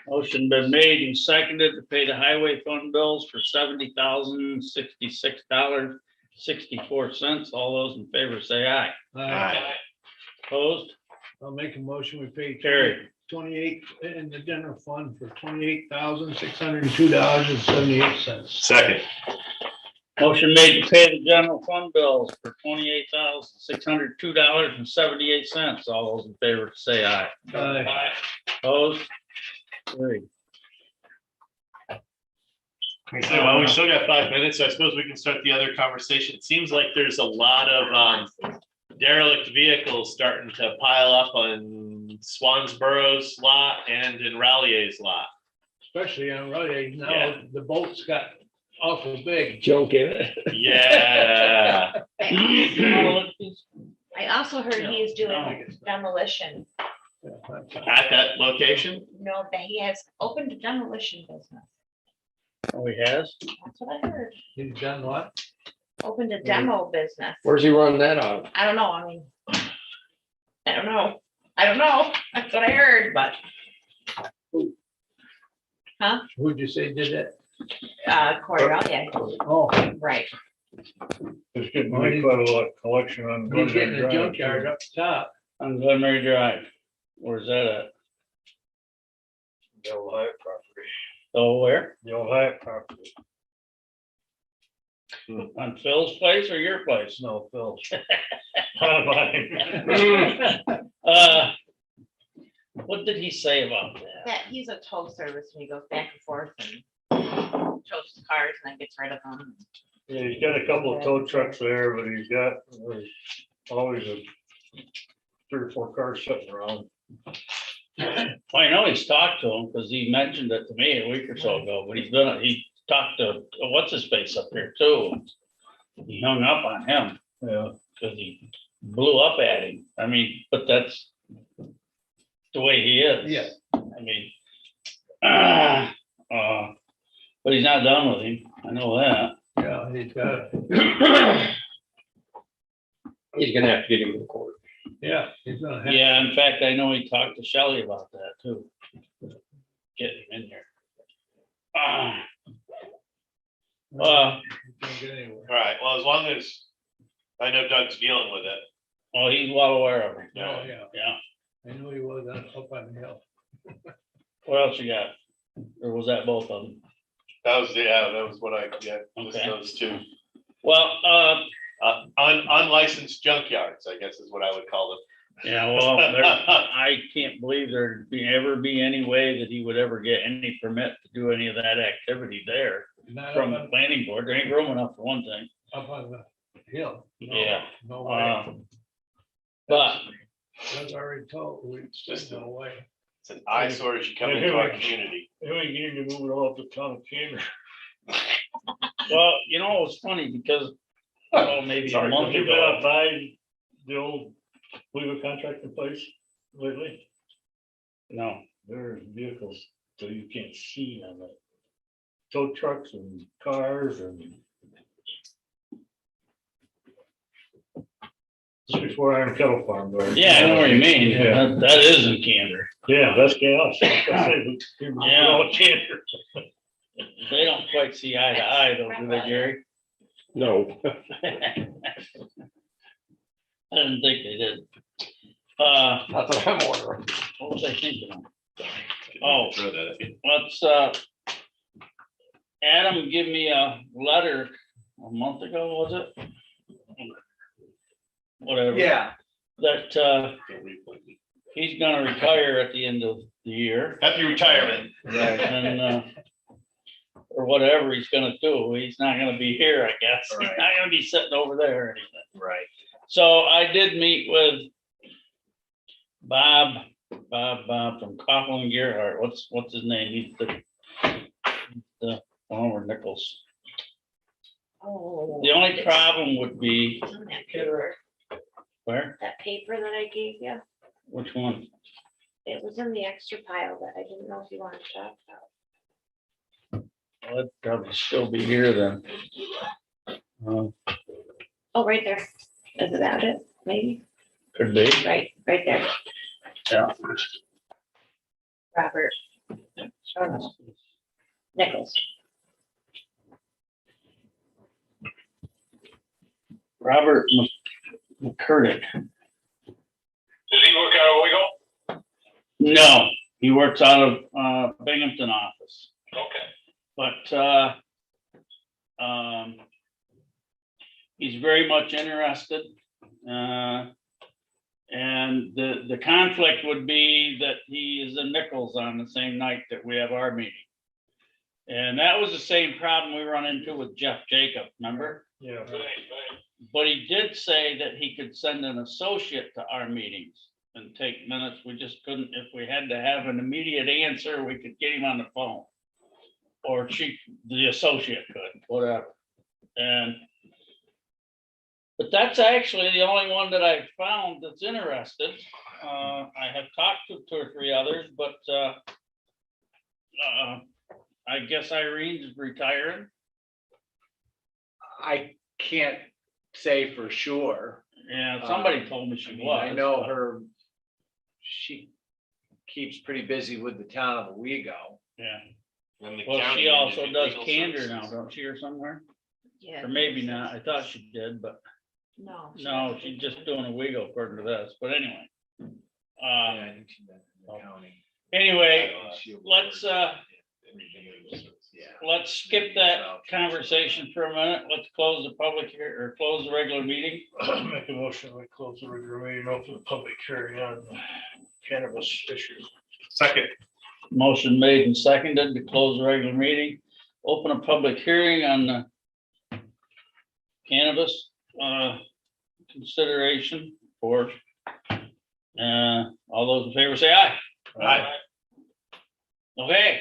Motion been made and seconded to pay the highway fund bills for $70,066.64. All those in favor say aye. Opposed? I'll make a motion, we pay Carried. 28 in the general fund for $28,602.78. second, Motion made to pay the general fund bills for $28,602.78. All those in favor say aye. Opposed? Carried. so well, we still got 5 minutes, so I suppose we can start the other conversation. It seems like there's a lot of derelict vehicles starting to pile up on Swansboro's lot and in Rally's lot. Especially on Raleigh, now Yeah. the boats got awful big. Junk in it. Yeah. I also heard he is doing demolition. At that location? No, that he has opened a demolition business. Oh, he has? That's what I heard. He's done what? Opened a demo business. Where's he running that out of? I don't know. I mean, I don't know. That's what I heard, but Who'd you say did that? Corey, yeah, Oh, right. There's getting quite a lot of collection on. he's getting a Drive, junkyard too. up top. On Glenmary Drive. Where's that at? The old Hyatt property, Oh, where? the old Hyatt property, On Phil's place or your place? no, Phil's. What did he say about that? That he's a tow service and he goes back and forth and tows the cars and then gets rid of them. Yeah, he's got a couple of tow trucks there, but he's got always 3 or 4 cars sitting around. Well, I know he's talked to him because he mentioned it to me a week or so ago, but he talked to, what's his face up there too. He hung up on him. Yeah. Because he blew up at him. I mean, but that's the way he is. Yeah. I mean, but he's not done with him. I know that. Yeah, he's got, He's gonna have to get him in court. yeah, he's gonna have. Yeah, in fact, I know he talked to Shelley about that too. Get him in here. Can't get anywhere. All right, well, as long as I know Doug's dealing with it. Well, he's well aware of it. Oh, yeah. Yeah. I knew he was up on the hill. What else you got? Or was that both of them? That was what I, just Okay. those two. Well, Unlicensed junkyards, I guess is what I would call them. yeah, well, I can't believe there'd ever be any way that he would ever get any permit to do any of that activity there Not from up the planning board. There ain't room enough for one thing. on the hill. No, Yeah. No way. But That's already told, we just no way. It's an eyesore as you come into our community. Anyway, you need to move it all to town of Cambridge. well, you know, it's funny because maybe a Sorry, month Have you been ago. out by the old legal contracting place lately? No, There's vehicles, so you can't see on it. Tow trucks and cars and. Just before Iron Kettle Farm. there. yeah, I know what you mean. Yeah, That is in Candor. yeah, that's chaos. Yeah. All Candor. They don't quite see eye to eye though, do they, Gary? No. I didn't think they did. Not that I'm ordering. What was I thinking of? Oh, Throw that at you. let's, Adam give me a letter a month ago, was it? Whatever. Yeah. That, Don't replay me. he's gonna retire at the end of the year. Happy retirement. Right. And, or whatever he's gonna do. He's not gonna be here, I guess. He's Right. not gonna be sitting over there or anything. Right. So I did meet with Bob from Coughlin Gearhart. What's his name? He's the Farmer Nichols. Oh. The only problem would be It's on that paper, where? that paper that I gave you, Which one? it was in the extra pile that I didn't know if you wanted to talk about. Well, it'd probably still be here then. Oh, right there. Is that it? Maybe? Could be. Right there. Yeah. Robert. Oh, no. Nichols. Robert McCurdick. Does he work out of Wiggle? No, he works out of Binghamton office. Okay. But he's very much interested. And the conflict would be that he is in Nichols on the same night that we have our meeting. And that was the same problem we run into with Jeff Jacob, remember? Yeah. Right. But he did say that he could send an associate to our meetings and take minutes. We just couldn't, if we had to have an immediate answer, we could get him on the phone. Or the associate could, whatever. But that's actually the only one that I've found that's interested. I have talked to 2 or 3 others, but I guess Irene's retiring. I can't say for sure. Yeah, somebody told me she I mean, was. I know her, she keeps pretty busy with the town of Owego. Yeah, And the well, county she also Union does Legal Candor Services. now, don't she, or somewhere? Yeah. Or maybe not, I thought she did, but No. no, she's just doing a wiggle according to this, but anyway. Yeah, I think she met in the county. Anyway, She'll- let's Yeah. let's skip that conversation for a minute. Let's close the public here, or close the regular meeting. Make a motion, we close the regular meeting, open the public hearing on cannabis issues. Second. Motion made and seconded to close the regular meeting, open a public hearing on the cannabis consideration for all those in favor say aye. Aye. Okay,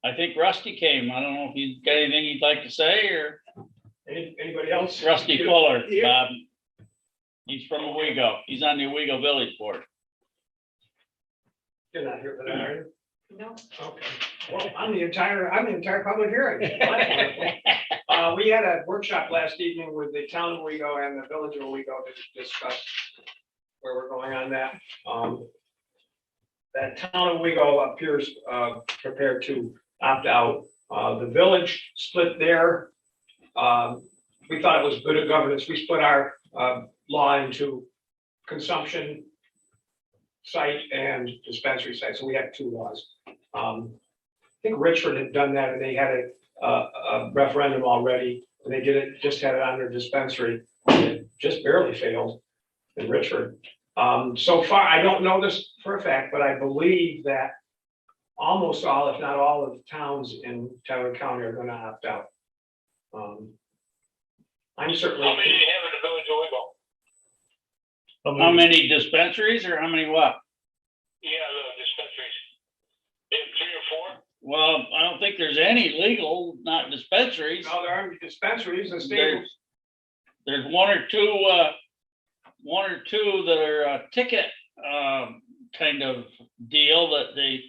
I think Rusty came. I don't know if he's got anything he'd like to say, or Anybody else? Rusty Fuller, Yeah. Bob. He's from Owego. He's on the Owego Village Board. You're not here for that, are you? No. Okay. Well, I'm the entire public hearing. We had a workshop last evening with the town of Owego and the village of Owego to discuss where we're going on that. That town of Owego appears prepared to opt out. The village split their, we thought it was good governance. We split our law into consumption site and dispensary site, so we have two laws. I think Richford had done that, and they had a referendum already, and they just had it on their dispensary. It just barely failed in Richford. So far, I don't know this for a fact, but I believe that almost all, if not all, of the towns in Tioga County are gonna opt out. I'm certainly. How many do you have in the village of Wiggle? How many dispensaries or how many what? Yeah, the dispensaries. They have 3 or 4? Well, I don't think there's any legal, not dispensaries. No, there aren't dispensaries in state. There's one or two that are a ticket, kind of deal that they,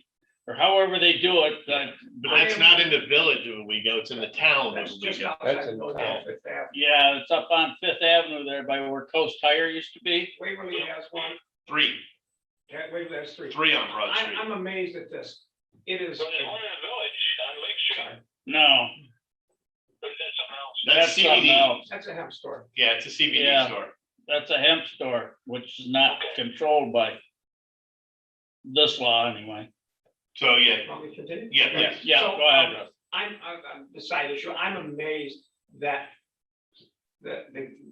or however they do it, But that's not in the village of Owego, it's in the town of That's just Owego. outside the village of Fifth Avenue. yeah, it's up on Fifth Avenue there by where Coast Tire used to be. Waverly has one, 3, yeah, Waverly has 3. 3 on Broad Street. I'm amazed at this. It is. So there's one in the village on Lake Street, No, or is that something else? that's something CBD. else. That's a hemp store. Yeah, it's a CBD Yeah. store. That's a hemp store, which is not controlled by this law anyway. So, yeah, Want me to continue? yeah, Yeah, So, go ahead, Russ. I'm the side issue. I'm amazed that the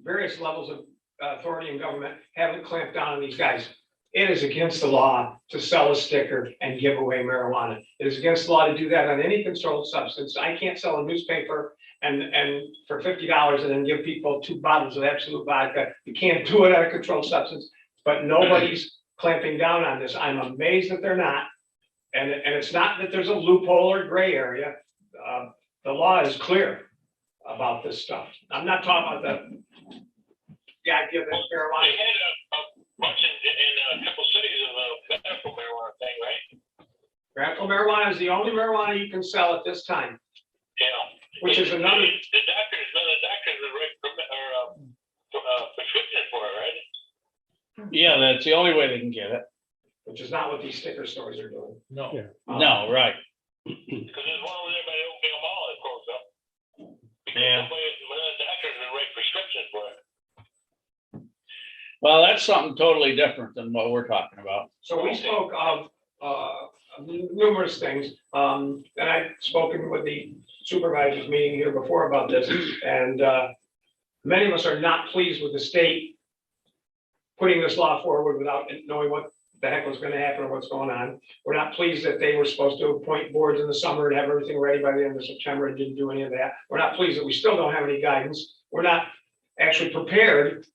various levels of authority in government haven't clamped down on these guys. It is against the law to sell a sticker and give away marijuana. It is against the law to do that on any controlled substance. I can't sell a newspaper and for $50 and then give people 2 bottles of absolute vodka. You can't do it on a controlled substance, but nobody's clamping down on this. I'm amazed that they're not. And it's not that there's a loophole or gray area. The law is clear about this stuff. I'm not talking about the idea that They marijuana. had a bunch in a couple cities of a medical marijuana thing, right? Medical marijuana is the only marijuana you can sell at this time, Yeah. which is another. The doctors would write prescription for it, right? Yeah, that's the only way they can get it. Which is not what these sticker stores are doing. No. No, right. Because there's one over there by the Oakdale Mall that closed up. Because Yeah. one of the doctors would write prescriptions for it. Well, that's something totally different than what we're talking about. So we spoke of numerous things, and I've spoken with the supervisors meeting here before about this, and many of us are not pleased with the state putting this law forward without knowing what the heck was gonna happen or what's going on. We're not pleased that they were supposed to appoint boards in the summer and have everything ready by the end of September and didn't do any of that. We're not pleased that we still don't have any guidance. We're not actually prepared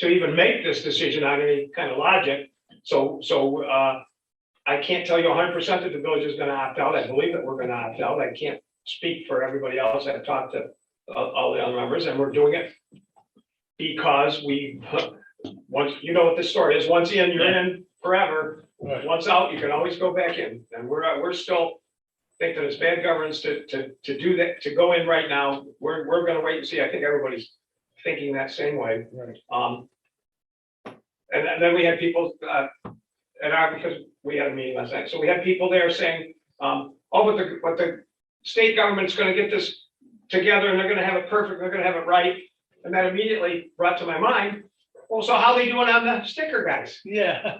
to even make this decision on any kind of logic. So I can't tell you 100% that the village is gonna opt out. I believe that we're gonna opt out. I can't speak for everybody else. I've talked to all the other members, and we're doing it because once, you know what this story is, once in, you're in forever. Right. Once out, you can always go back in, and we're still think that it's bad governance to do that, to go in right now. We're gonna wait and see. I think everybody's thinking that same way. Right. And then we had people, because we had a meeting last night, so we had people there saying, but the state government's gonna get this together and they're gonna have it perfect, they're gonna have it right. And that immediately brought to my mind, well, so how they doing on the sticker guys? Yeah.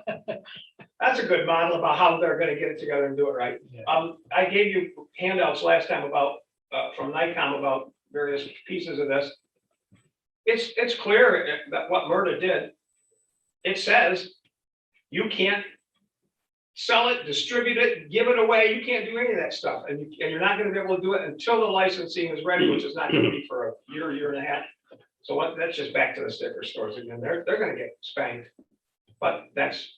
That's a good model about how they're gonna get it together and do it right. Yeah. I gave you handouts last time about, from NICOM about various pieces of this. It's clear that what MRTA did, it says you can't sell it, distribute it, give it away. You can't do any of that stuff. And you're not gonna be able to do it until the licensing is ready, which is not gonna be for a year and a half. So that's just back to the sticker stores again. They're gonna get spanked. But that's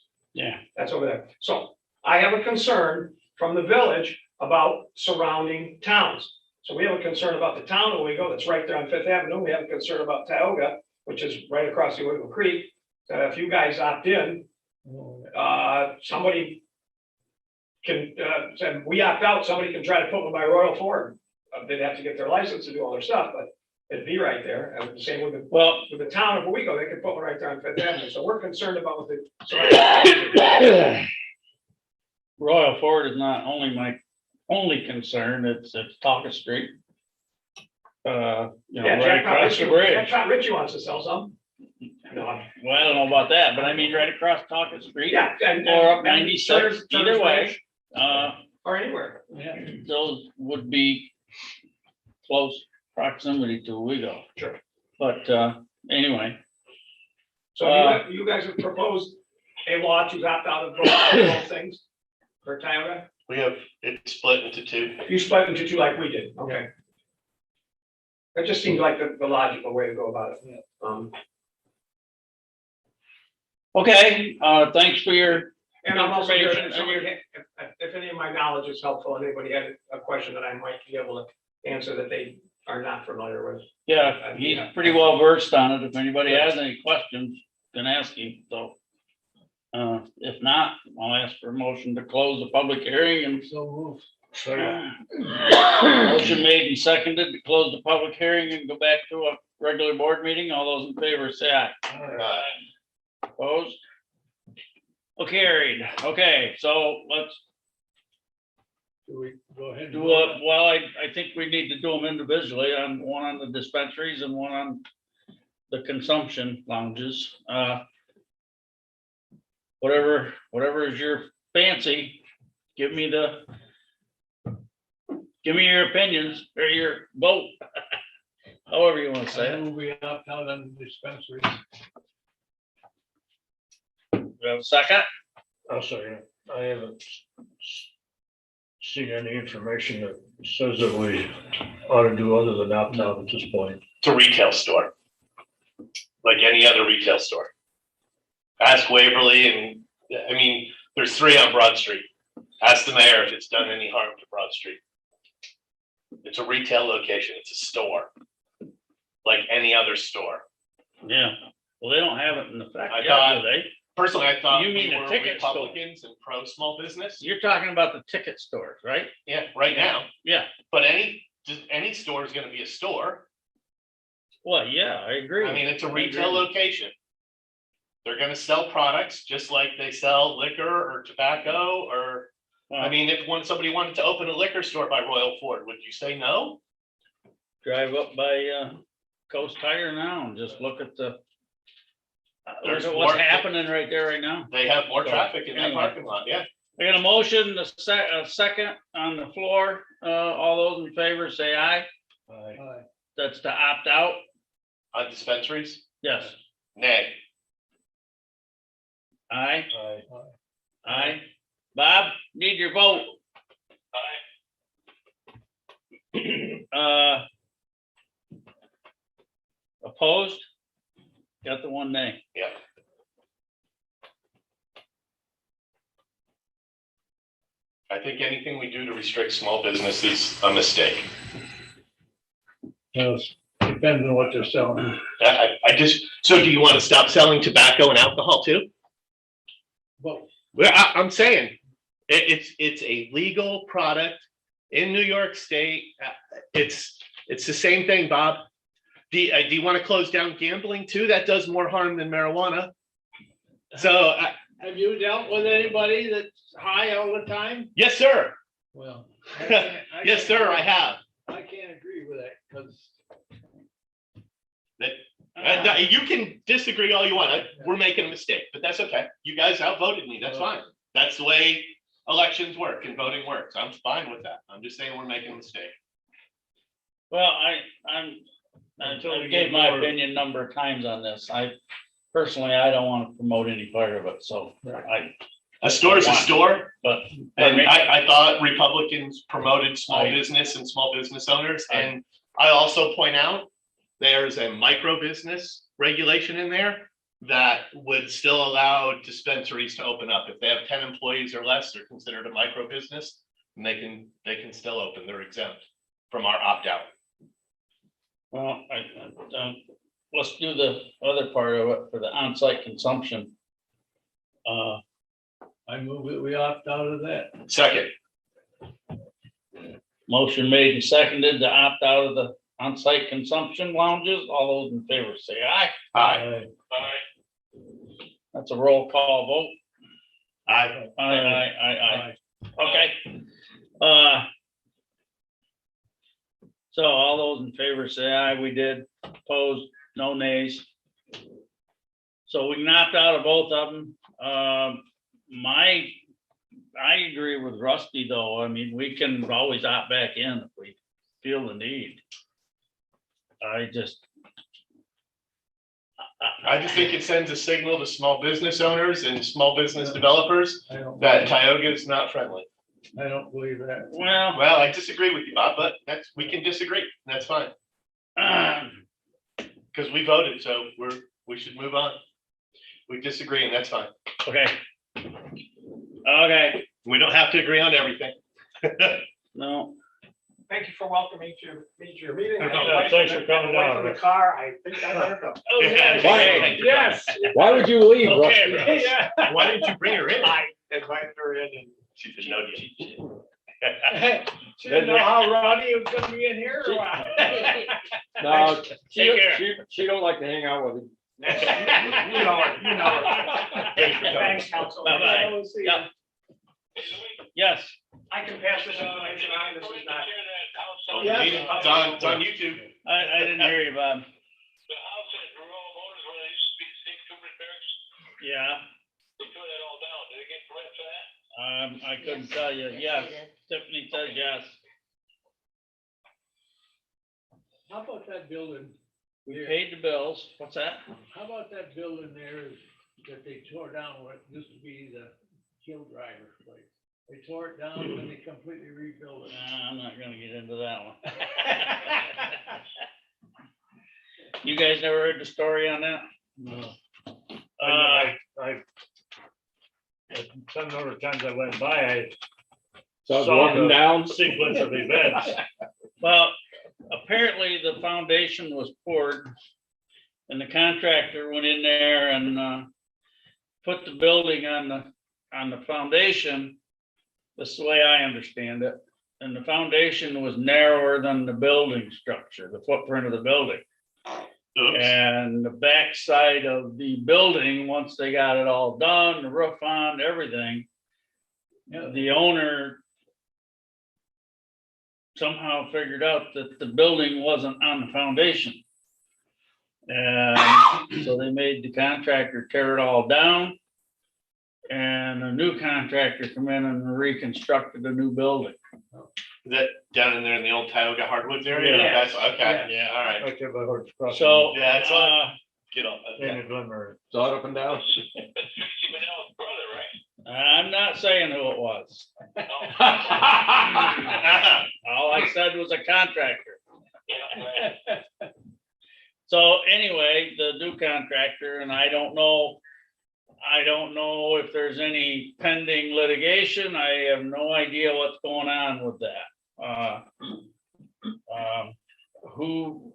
over there. So I have a concern from the village about surrounding towns. So we have a concern about the town of Owego that's right there on Fifth Avenue. We have a concern about Tioga, which is right across the Owego Creek. That if you guys opt in, somebody can, say, we opt out, somebody can try to put them by Royal Ford. They'd have to get their license to do all their stuff, but it'd be right there. And the same with the town of Owego, they could put one right there on Fifth Avenue. So we're concerned about what the. Royal Ford is not only my only concern, it's Tioga Street. Yeah, Right across the bridge. Jack Richie wants to sell some. No, Well, I don't know about that, but I mean, right across Talcott Street. yeah. and- Or up and 96, Turner's either way. Ranch, Uh, Or anywhere. Yeah. those would be close proximity to Owego. Sure. But, anyway, So you guys have proposed a law to opt out of both things for Tioga? We have it split into two. You split into two like we did, okay. That just seems like the logical way to go about it. okay, thanks for your, And I'm also here, Information, if somebody if any of my knowledge is helpful, anybody had a question that I might be able to answer that they are not familiar with. yeah, he's pretty well versed on it. If anybody has any questions, can ask him, so. If not, I'll ask for a motion to close the public hearing and So move. motion made and seconded to close the public hearing and go back to a regular board meeting. All those in favor say aye. Opposed? Okay, carried. Okay, so let's Do we go ahead? and do vote? well, I think we need to do them individually, on one on the dispensaries and one on the consumption lounges. Whatever is your fancy, give me your opinions or your vote. However you want to say I it. move we opt out on the dispensary. Do you have a second? I'll second it. I haven't seen any information that says that we ought to do other than opt out at this point. It's a retail store. Like any other retail store. Ask Waverly and, I mean, there's 3 on Broad Street. Ask the mayor if it's done any harm to Broad Street. It's a retail location. It's a store. Like any other store. Yeah. Well, they don't have it in effect I yet, thought- do they? Personally, I thought You we mean the were ticket store? Republicans and pro small business. You're talking about the ticket stores, right? Yeah, right now. Yeah. But any store is gonna be a store. Well, yeah, I agree. I mean, it's a I retail agree. location. They're gonna sell products just like they sell liquor or tobacco or, I mean, if somebody wanted to open a liquor store by Royal Ford, would you say no? Drive up by Coast Tire now and just look at the. Look There's at what's more- happening right there right now. They have more So, traffic in that anyway. parking lot, yeah. I got a motion, a second on the floor. All those in favor say aye. Aye. That's to opt out. On dispensaries, Yes. nay. Aye. Aye. Aye. Bob, need your vote. Opposed? Got the one nay. Yeah. I think anything we do to restrict small business is a mistake. Well, it depends on what they're selling. I just, so do you want to stop selling tobacco and alcohol too? But Well, I'm saying, it's a legal product in New York State. It's the same thing, Bob. Do you want to close down gambling too? That does more harm than marijuana. So, have you dealt with anybody that's high all the time? yes, sir. Well. Yes, sir, I have. I can't agree with that, because. You can disagree all you want. We're making a mistake, but that's okay. You guys outvoted me. That's fine. That's the way elections work and voting works. I'm fine with that. I'm just saying we're making a mistake. Well, I Until we gave get my more- opinion a number of times on this. Personally, I don't want to promote any part of it, so A store is a store, but. and I thought Republicans promoted small I- business and small business owners. And I also point out, there's a micro business regulation in there that would still allow dispensaries to open up. If they have 10 employees or less, they're considered a micro business, and they can still open. They're exempt from our opt-out. Well, let's do the other part of it for the on-site consumption. I move that we opt out of that. Second, Motion made and seconded to opt out of the on-site consumption lounges. All those in favor say aye. aye. That's a roll call vote. Aye. Aye. Okay. So all those in favor say aye. We did. Opposed, no nays. So we knocked out of both of them. I agree with Rusty though. I mean, we can always opt back in if we feel the need. I just think it sends a signal to small business owners and small business developers that Tioga is not friendly. I don't believe that. well, Well, I disagree with you, Bob, but we can disagree. That's fine. Because we voted, so we should move on. We disagree and that's fine. okay. Okay, We don't have to agree on everything. no, Thank you for welcoming me to your meeting. Yeah, thanks for coming down. From the car, I think I better go. okay, Yes. Why would you leave? Russ? okay, Russ. Yeah. Why didn't you bring her in? I invited her in and She said no to you. she didn't know how Ronnie was gonna be in here or what. No, Take care. she don't like to hang out with him. You know her, you know her. Thanks, council. Bye-bye. We'll see you. Yep. Yes, I can pass this information on, this is not. Oh, Yeah. It's on YouTube. I didn't hear you, Bob. The house at Rural Motors where they used to be state trooper barracks, Yeah, they tore that all down. Did they get permit for that? I couldn't tell you. Yes, Tiffany said yes. How about that building? We here? paid the bills. What's that? How about that building there that they tore down, what used to be the kill driver's place? They tore it down and they completely rebuilt it. Nah, I'm not gonna get into that one. You guys never heard the story on that? No. Uh, Some other times I went by, I So it's saw up and the down. sequence of events. Well, apparently the foundation was poured and the contractor went in there and put the building on the foundation. This is the way I understand it. And the foundation was narrower than the building structure, the footprint of the building. Oops. And the backside of the building, once they got it all done, the roof on, everything, the owner somehow figured out that the building wasn't on the foundation. And so they made the contractor tear it all down. And a new contractor come in and reconstructed a new building. Is that down in there in the old Tioga hardwoods area? Yeah. That's okay. Yeah. All right. Right there by Horse Crossing. So, Yeah, it's on. Get on. In the glimmer. So up and down. Steve Manel's brother, right? I'm not saying who it was. All I said was a contractor. Yeah, right. So anyway, the new contractor, and I don't know if there's any pending litigation. I have no idea what's going on with that. Who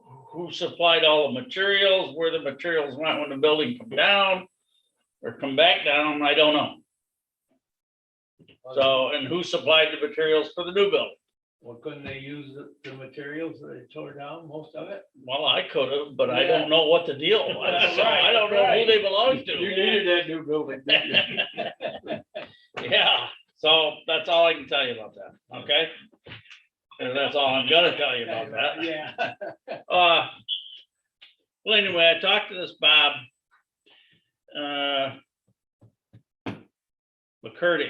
supplied all the materials, where the materials went when the building come down or come back down, I don't know. So, and who supplied the materials for the new building? Well, couldn't they use the materials that they tore down, most of it? Well, I could have, but I don't know what the deal was. So I don't know who they belong to. You needed that new building, didn't you? Yeah, so that's all I can tell you about that, okay? And that's all I'm gonna tell you about that. Yeah. Well, anyway, I talked to this Bob McCurdy,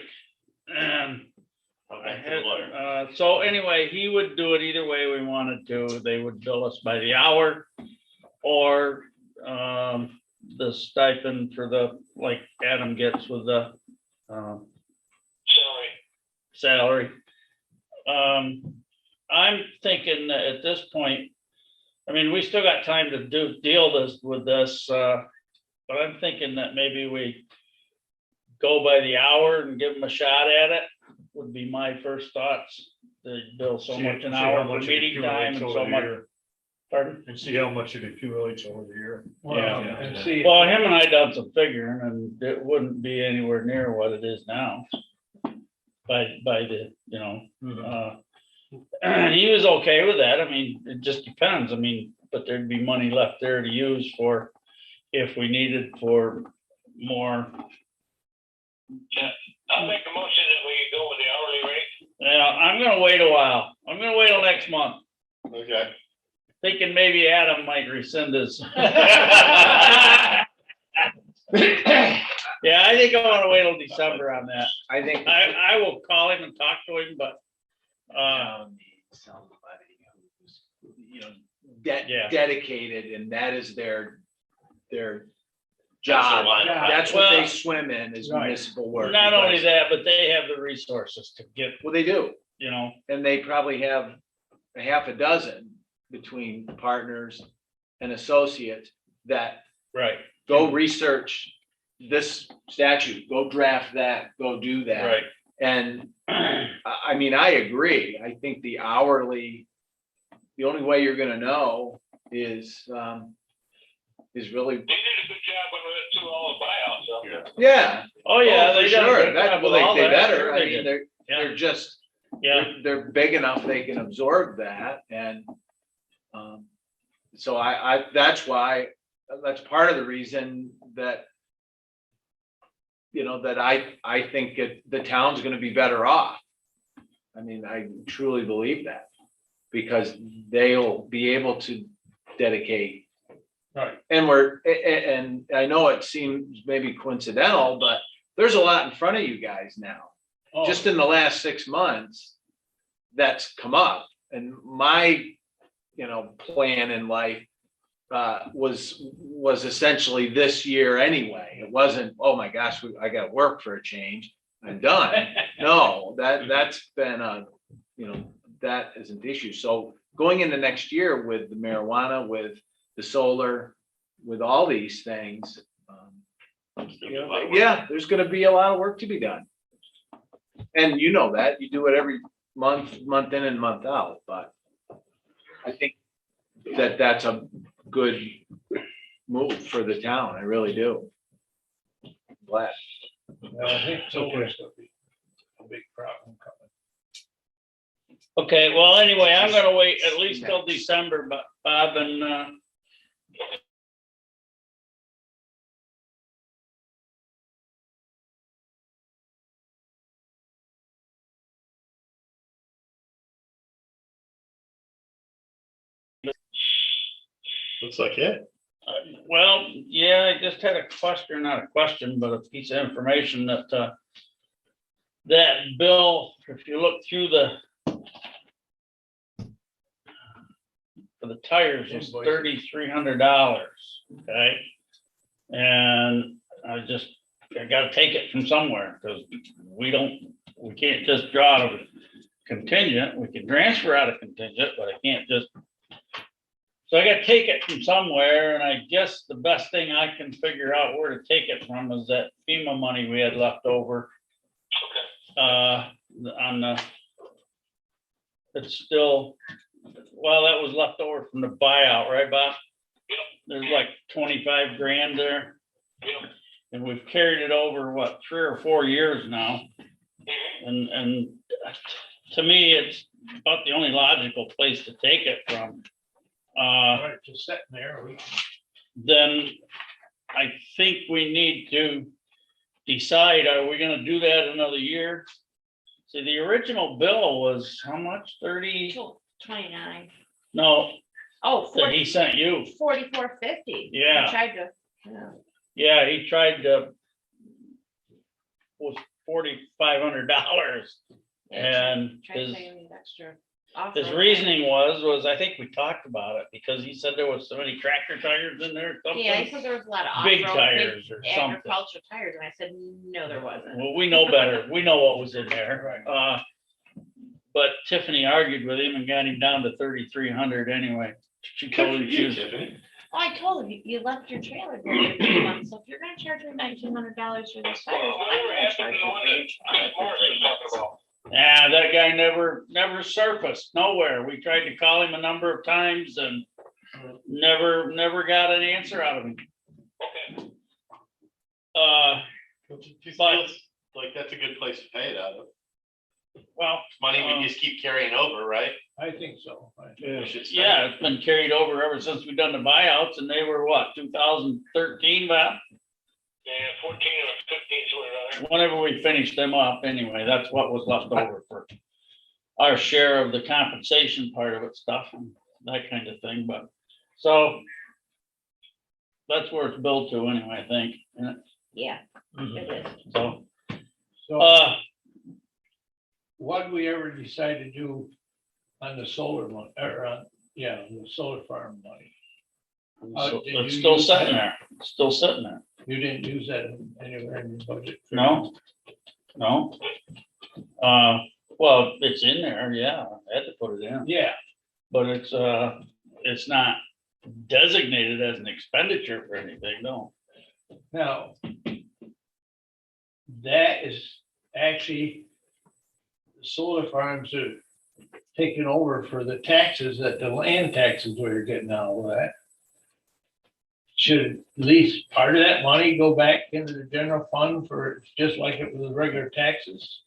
and I had, so anyway, he would do it either way we wanted to. They would bill us by the hour or the stipend for the, like Adam gets with the salary. I'm thinking that at this point, I mean, we still got time to deal with this, but I'm thinking that maybe we go by the hour and give them a shot at it, would be my first thoughts. They bill so much an hour for meeting time and so much. Pardon? And see how much it accumulates over the year. Yeah. And see. Well, him and I done some figuring and it wouldn't be anywhere near what it is now. By the, you know, he was okay with that. I mean, it just depends. I mean, but there'd be money left there to use for if we needed for more. I'll make a motion that we go with the hourly rate. Yeah, I'm gonna wait a while. I'm gonna wait till next month, Okay. thinking maybe Adam might rescind his. Yeah, I think I wanna wait till December on that. I think. I will call him and talk to him, but, Town needs somebody who's, Yeah. dedicated, and that is their That's job. their line. That's what they Well, swim in, is right. municipal work. not only because- that, but they have the resources to get, Well, they do, and they probably have a half a dozen between partners and associates that right, go research this statute, go draft that, go do that. right. And I mean, I agree. I think the hourly, the only way you're gonna know is really, They did a good job when we went through all the buyouts, so. yeah. Oh, yeah, for they done a sure. good That, job well, with all they that. better. Sure I they mean, did. they're just, Yeah, they're big enough, they can absorb that, and so that's why, that's part of the reason that that I think the town's gonna be better off. I mean, I truly believe that, because they'll be able to dedicate. Right. And and I know it seems maybe coincidental, but there's a lot in front of you guys now. Oh, Just in the last 6 months, that's come up. And my, plan in life was essentially this year anyway. It wasn't, oh my gosh, I got to work for a change, I'm done. No, that's been that isn't the issue. So going into next year with the marijuana, with the solar, with all these things, yeah, there's going to be a lot of work to be done. And you know that, you do it every month in and month out, but I think that's a good move for the town. I really do. Glad. I think so. It's gonna be a big problem coming. okay, well, anyway, I'm gonna wait at least till December, but Bob and, Looks like it. well, yeah, I just had a question, not a question, but a piece of information that, that bill, if you look through for the tires was Invoice. $3,300, okay? And I gotta take it from somewhere, because we can't just draw out of contingent, we can transfer out of contingent, but I can't just. So I gotta take it from somewhere, and I guess the best thing I can figure out where to take it from is that FEMA money we had left over. It's still, well, that was left over from the buyout, right, Bob? There's like 25 grand there. And we've carried it over, what, 3 or 4 years now? And to me, it's about the only logical place to take it from. Right, just sitting there. Then I think we need to decide, are we gonna do that another year? See, the original bill was how much? 30? 29. No, Oh, that he sent you. 44.50. Yeah. I tried to, yeah. Yeah, he tried to, was $4,500. And Tried to his pay me extra. offer. His reasoning was, I think we talked about it, because he said there was so many tractor tires in there, or Yeah, I something. said there was a lot of Big off-road, tires or big something. agricultural tires, and I said, no, there wasn't. Well, we know better. We know what was in there. But Tiffany argued with him and got him down to 3,300 anyway. She told him she was. Oh, I told him, you left your trailer there for 2 months, so if you're gonna charge me $1,900 for those tires, I'm gonna charge you for your trailer for 3 months. Yeah, that guy never surfaced nowhere. We tried to call him a number of times and never got an answer out of him. But Like, that's a good place to pay it out of. well, Money we just keep carrying over, right? I think so. We should spend yeah, it. it's been carried over ever since we've done the buyouts, and they were what, 2013, Bob? Yeah, 14 or 15, somewhere around Whenever we finished them up, anyway, that's what was left over for our share of the compensation part of it stuff and that kind of thing, but so that's where it's built to anyway, I think. Yeah, it is. So, So what do we ever decide to do on the solar one, or the solar farm money? so did it's you still use sitting that? there, it's still sitting there. You didn't use that anywhere in your budget? No. Well, it's in there, yeah, I had to put it in, Yeah, but it's not designated as an expenditure for anything, no. now, that is actually, solar farms are taking over for the taxes, that the land taxes where you're getting out of that. Should at least part of that money go back into the general fund for, just like it was regular taxes?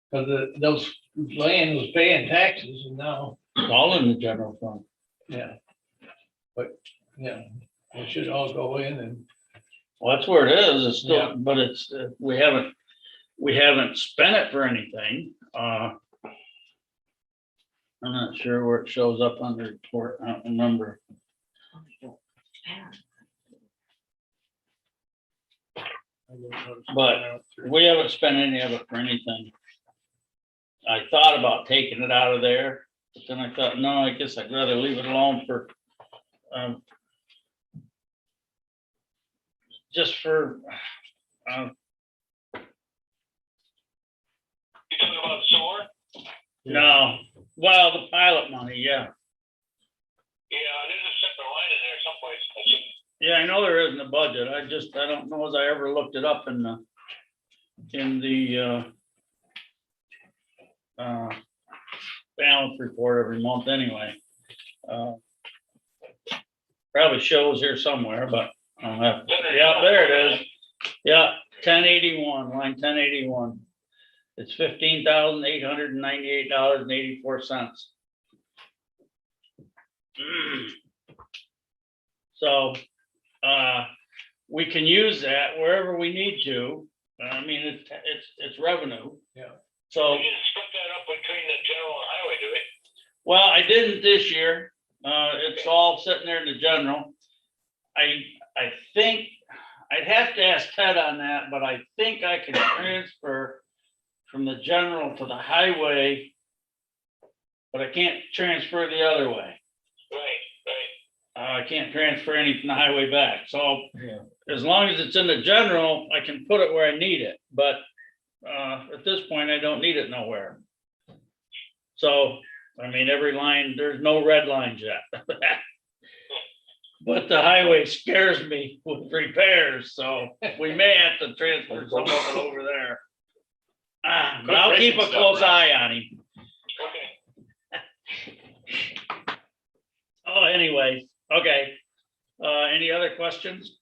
Because those land was paying taxes and now, It's all in the general fund. yeah. But, yeah, it should all go in and, Well, that's where it is, it's Yeah. still, but it's, we haven't spent it for anything, I'm not sure where it shows up on the report, I don't remember. But we haven't spent any of it for anything. I thought about taking it out of there, but then I thought, no, I guess I'd rather leave it alone for, just for, You talking about sewer? no, well, the pilot money, yeah. Yeah, there's a separate line in there someplace. I think. Yeah, I know there is in the budget, I don't know as I ever looked it up in the balance report every month anyway. Probably shows here somewhere, but I'll have, yeah, there it is. Yeah, 1081, line 1081. It's $15,898.84. So, we can use that wherever we need to. I mean, it's revenue. Yeah. So, We didn't split that up between the general and highway, do we? well, I didn't this year. It's all sitting there in the general. I think, I'd have to ask Ted on that, but I think I can transfer from the general to the highway, but I can't transfer the other way. Right. I can't transfer any from the highway back, so yeah. as long as it's in the general, I can put it where I need it, but at this point, I don't need it nowhere. So, I mean, every line, there's no red lines yet. But the highway scares me with repairs, so we may have to transfer some of it over there. But I'll keep a close eye on him. Okay. Oh, anyway, okay. Any other questions?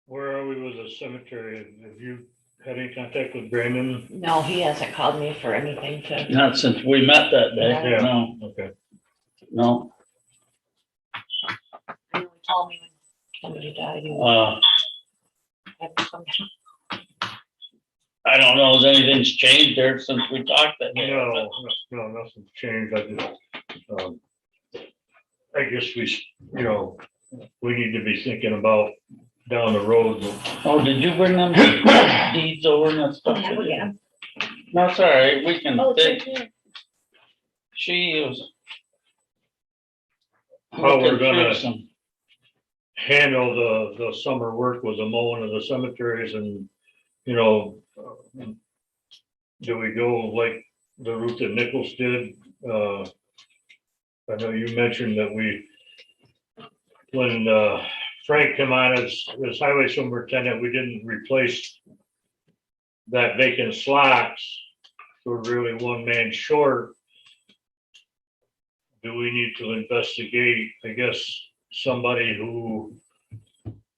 Where are we with the cemetery? Have you had any contact with Brandon? No, he hasn't called me for anything to. Not since we met that day, Yeah. no, Okay. no. He only told me when somebody died. He had some- I don't know if anything's changed there since we talked that day. No, nothing's changed. I guess we need to be thinking about down the road. Oh, did you bring them deeds over and that stuff? Yeah, we get 'em. No, it's all right, we can, Oh, it's right here. she was. How we're looking through gonna some- handle the summer work with the mowing of the cemeteries and, do we go like the route that Nichols did? I know you mentioned that when Frank came on as highway superintendent, we didn't replace that vacant slots. We're really one man short. Do we need to investigate, I guess, somebody who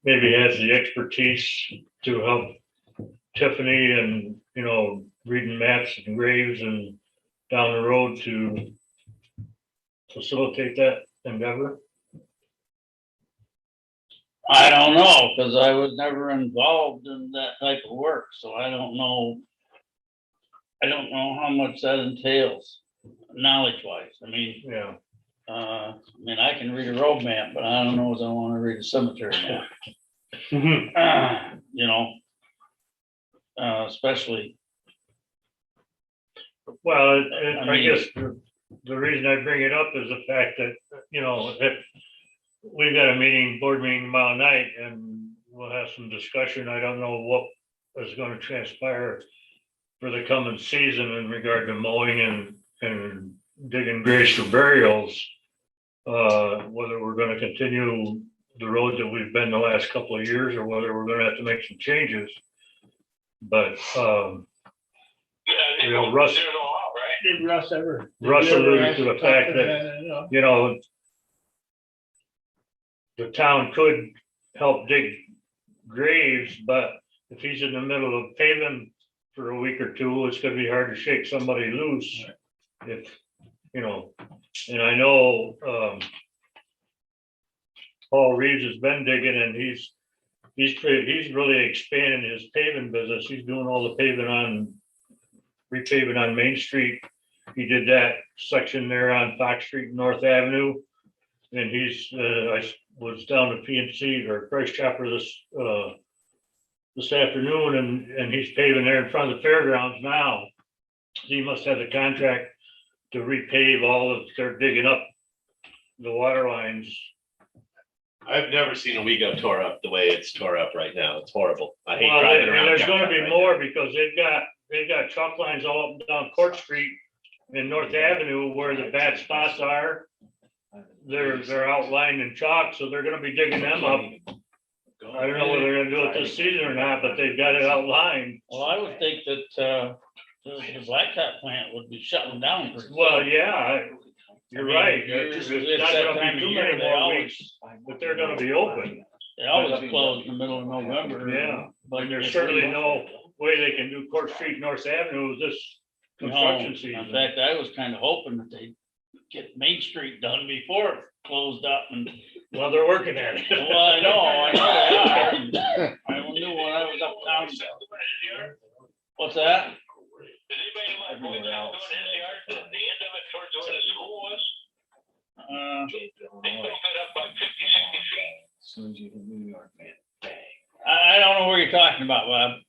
maybe has the expertise to help Tiffany and, reading maps and graves and down the road to facilitate that endeavor? I don't know, because I was never involved in that type of work, so I don't know. I don't know how much that entails. knowledge wise. I mean, Yeah, I mean, I can read a road map, but I don't know if I wanna read a cemetery map. You know? Especially, well, I I mean- guess the reason I bring it up is the fact that, you know, if we've got a meeting, board meeting tomorrow night, and we'll have some discussion. I don't know what is gonna transpire for the coming season in regard to mowing and digging graves for burials. Whether we're gonna continue the road that we've been the last couple of years, or whether we're gonna have to make some changes. But, you know, Russ, Did Russ ever? Russ did you ever alluded to the ask- fact talk to that, them, you know? you know, the town could help dig graves, but if he's in the middle of paving for a week or two, it's gonna be hard to shake somebody loose. If, you know, and I know, Paul Reeves has been digging, and he's really expanding his paving business. He's doing all the repaving on Main Street. He did that section there on Fox Street, North Avenue. And I was down to PNC or Price Chopper this afternoon, and he's paving there in front of the fairgrounds now. He must have the contract to repave they're digging up the water lines. I've never seen a Wego tore up the way it's tore up right now. It's horrible. I hate Well, driving around. there's gonna downtown be right more because they've got chalk lines all up and down Court Street and North Avenue where the bad spots are. They're outlined in chalk, so they're gonna be digging them up. I don't know whether they're gonna do it this season or not, but they've got it outlined. well, I would think that, the blacktop plant would be shutting down. pretty soon. Well, yeah, you're I mean, right. it's It's not that gonna time be of too year, many they more always, weeks, but they're gonna be open. they always close in the middle of November. Yeah, But and there's certainly no way they can do Court Street, North Avenue this construction In season. fact, I was kind of hoping that they'd get Main Street done before it closed up and, Well, they're working at it. well, I know they are. I knew when I was uptown. What's that? Does anybody know what points out doing his yard, the end of it towards where the school was? They built it up by 50, 60 feet Soon as you hit New York, man, bang. I don't know where you're talking about, Bob.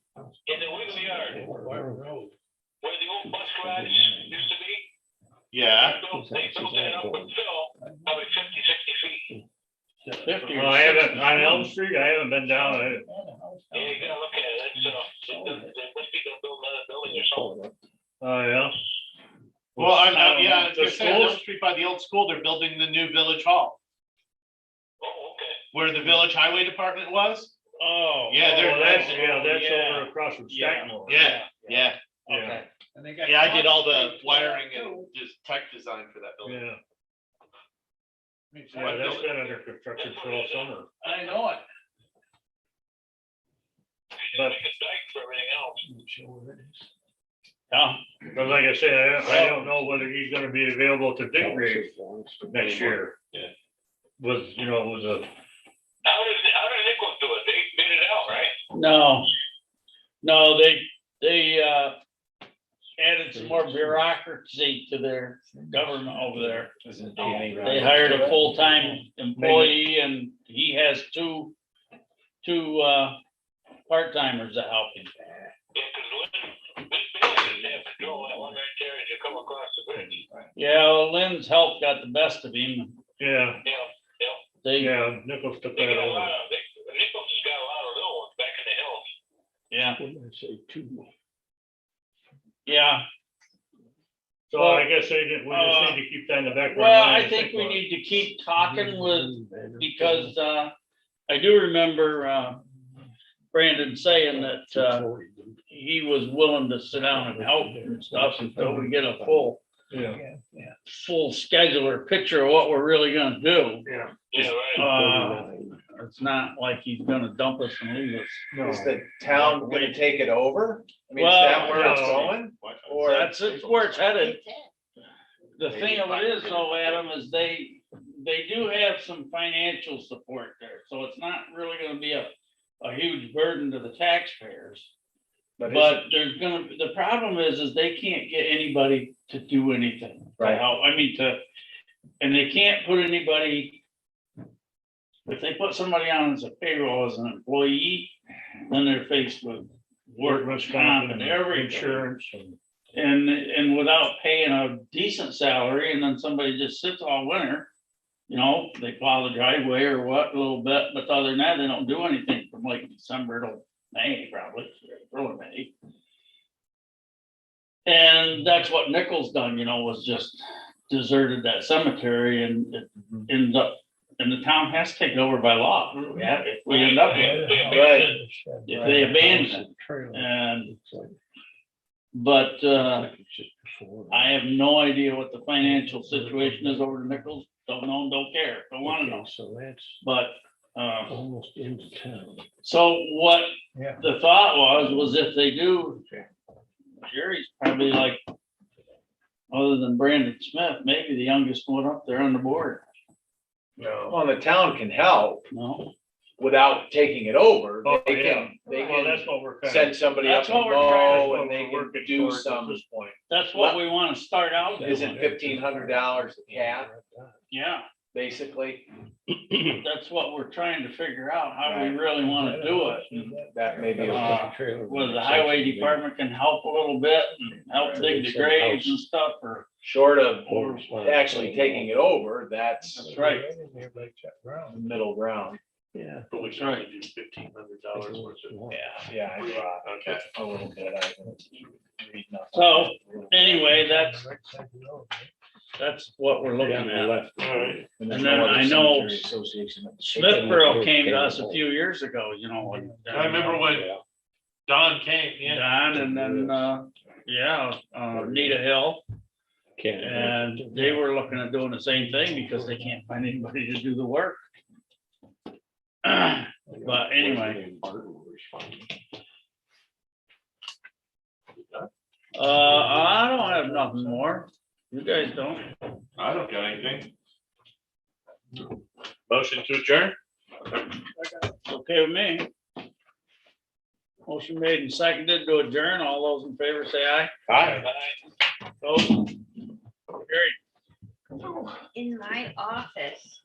in the Wiggle yard, where the old bus garage used to be. Yeah. They built that up with fill, probably 50, 60 feet. 50 or Well, I haven't, 60. on Elm Street, I haven't been down. Yeah, you gotta look at it, it's, they must be gonna build another building or something. Oh, yeah. Well, yeah, I was The gonna say, on Elm schools, Street by the old school, they're building the new village hall, Oh, okay. where the village highway department was. Oh. Yeah, they're- oh, that's Yeah. over across from Yeah. Stackmore. Yeah. Yeah, Okay. Yeah, I did all the wiring and just tech design for that building. yeah. Yeah, that's been under construction for all summer. I know it. But- Make a dike for everything else. Yeah. But like I said, I don't know whether he's gonna be available to dig graves next year. Yeah. With, with a, How did Nichols do it? They bid it out, right? No, they added some more bureaucracy to their government over there. They hired a full-time employee and he has two part-timers that help him. Yeah, cause Lynn didn't have control that one right there as you come across the bridge. Yeah, well, Lynn's help got the best of him. yeah, They, yeah, Nichols took They that got a over. lot of, Nichols has got a lot of little ones back in the hills. yeah, yeah. So Well, I guess we just need to keep that in the back. of our Well, mind I and think we about it. need to keep talking with, because I do remember Brandon saying that he was willing to sit down and help and stuff until we get a Yeah, full schedule or picture of what we're really gonna do. yeah. Yeah, right. It's not like he's gonna dump us and leave us. No. Is the town gonna take it over? I mean, is Well, that where it's no. going? Or It's where it's headed. The thing of it is though, Adam, is they do have some financial support there, so it's not really gonna be a huge burden to the taxpayers. But But there's the problem is they can't get anybody to do anything. To Right. help. I mean, and they can't put anybody. If they put somebody on as a payroll as an employee, then they're faced with workers' comp and every insurance and. and without paying a decent salary, and then somebody just sits all winter. You know, they plow the driveway or what, a little bit, but other than that, they don't do anything from like December to May, probably, April or May. And that's what Nichols done, was just deserted that cemetery and it ends up, and the town has to take it over by law. Yeah, if we end up with it. Right. If they abandon it, and, but, I have no idea what the financial situation is over to Nichols, don't know, don't care, don't wanna know, So that's but, almost into town. so what Yeah. the thought was if they do, Jerry's probably like, other than Brandon Smith, maybe the youngest one up there on the board, No. well, the town can help no? without taking it over. Oh, They yeah. can, they Well, can that's what we're kind send of. somebody up That's and what we're trying mow and they can do At some, this point. That's what we wanna start out isn't doing, $1,500 a cat, yeah, basically? that's what we're trying to figure out, how we really wanna do it. And That may be. whether the highway department can help a little bit and help dig the graves and stuff, or, Short of actually taking it over, that's right. the middle ground. Yeah. But we can only do $1,500 worth of. Yeah, I brought Okay. a little bit. I can read nothing. So, anyway, that's what we're looking at. All right. there's and no then other I know cemetery association that- Smithboro came to us a few years ago, and I remember when Don came, yeah. Don, and then, Nita Hill, Can't. and they were looking at doing the same thing because they can't find anybody to do the work. But anyway, I don't have nothing more. You guys don't? I don't got anything. Motion to adjourn? Okay with me. Motion made and seconded to adjourn. All those in favor say aye. Aye. Opposed? Carried. In my office,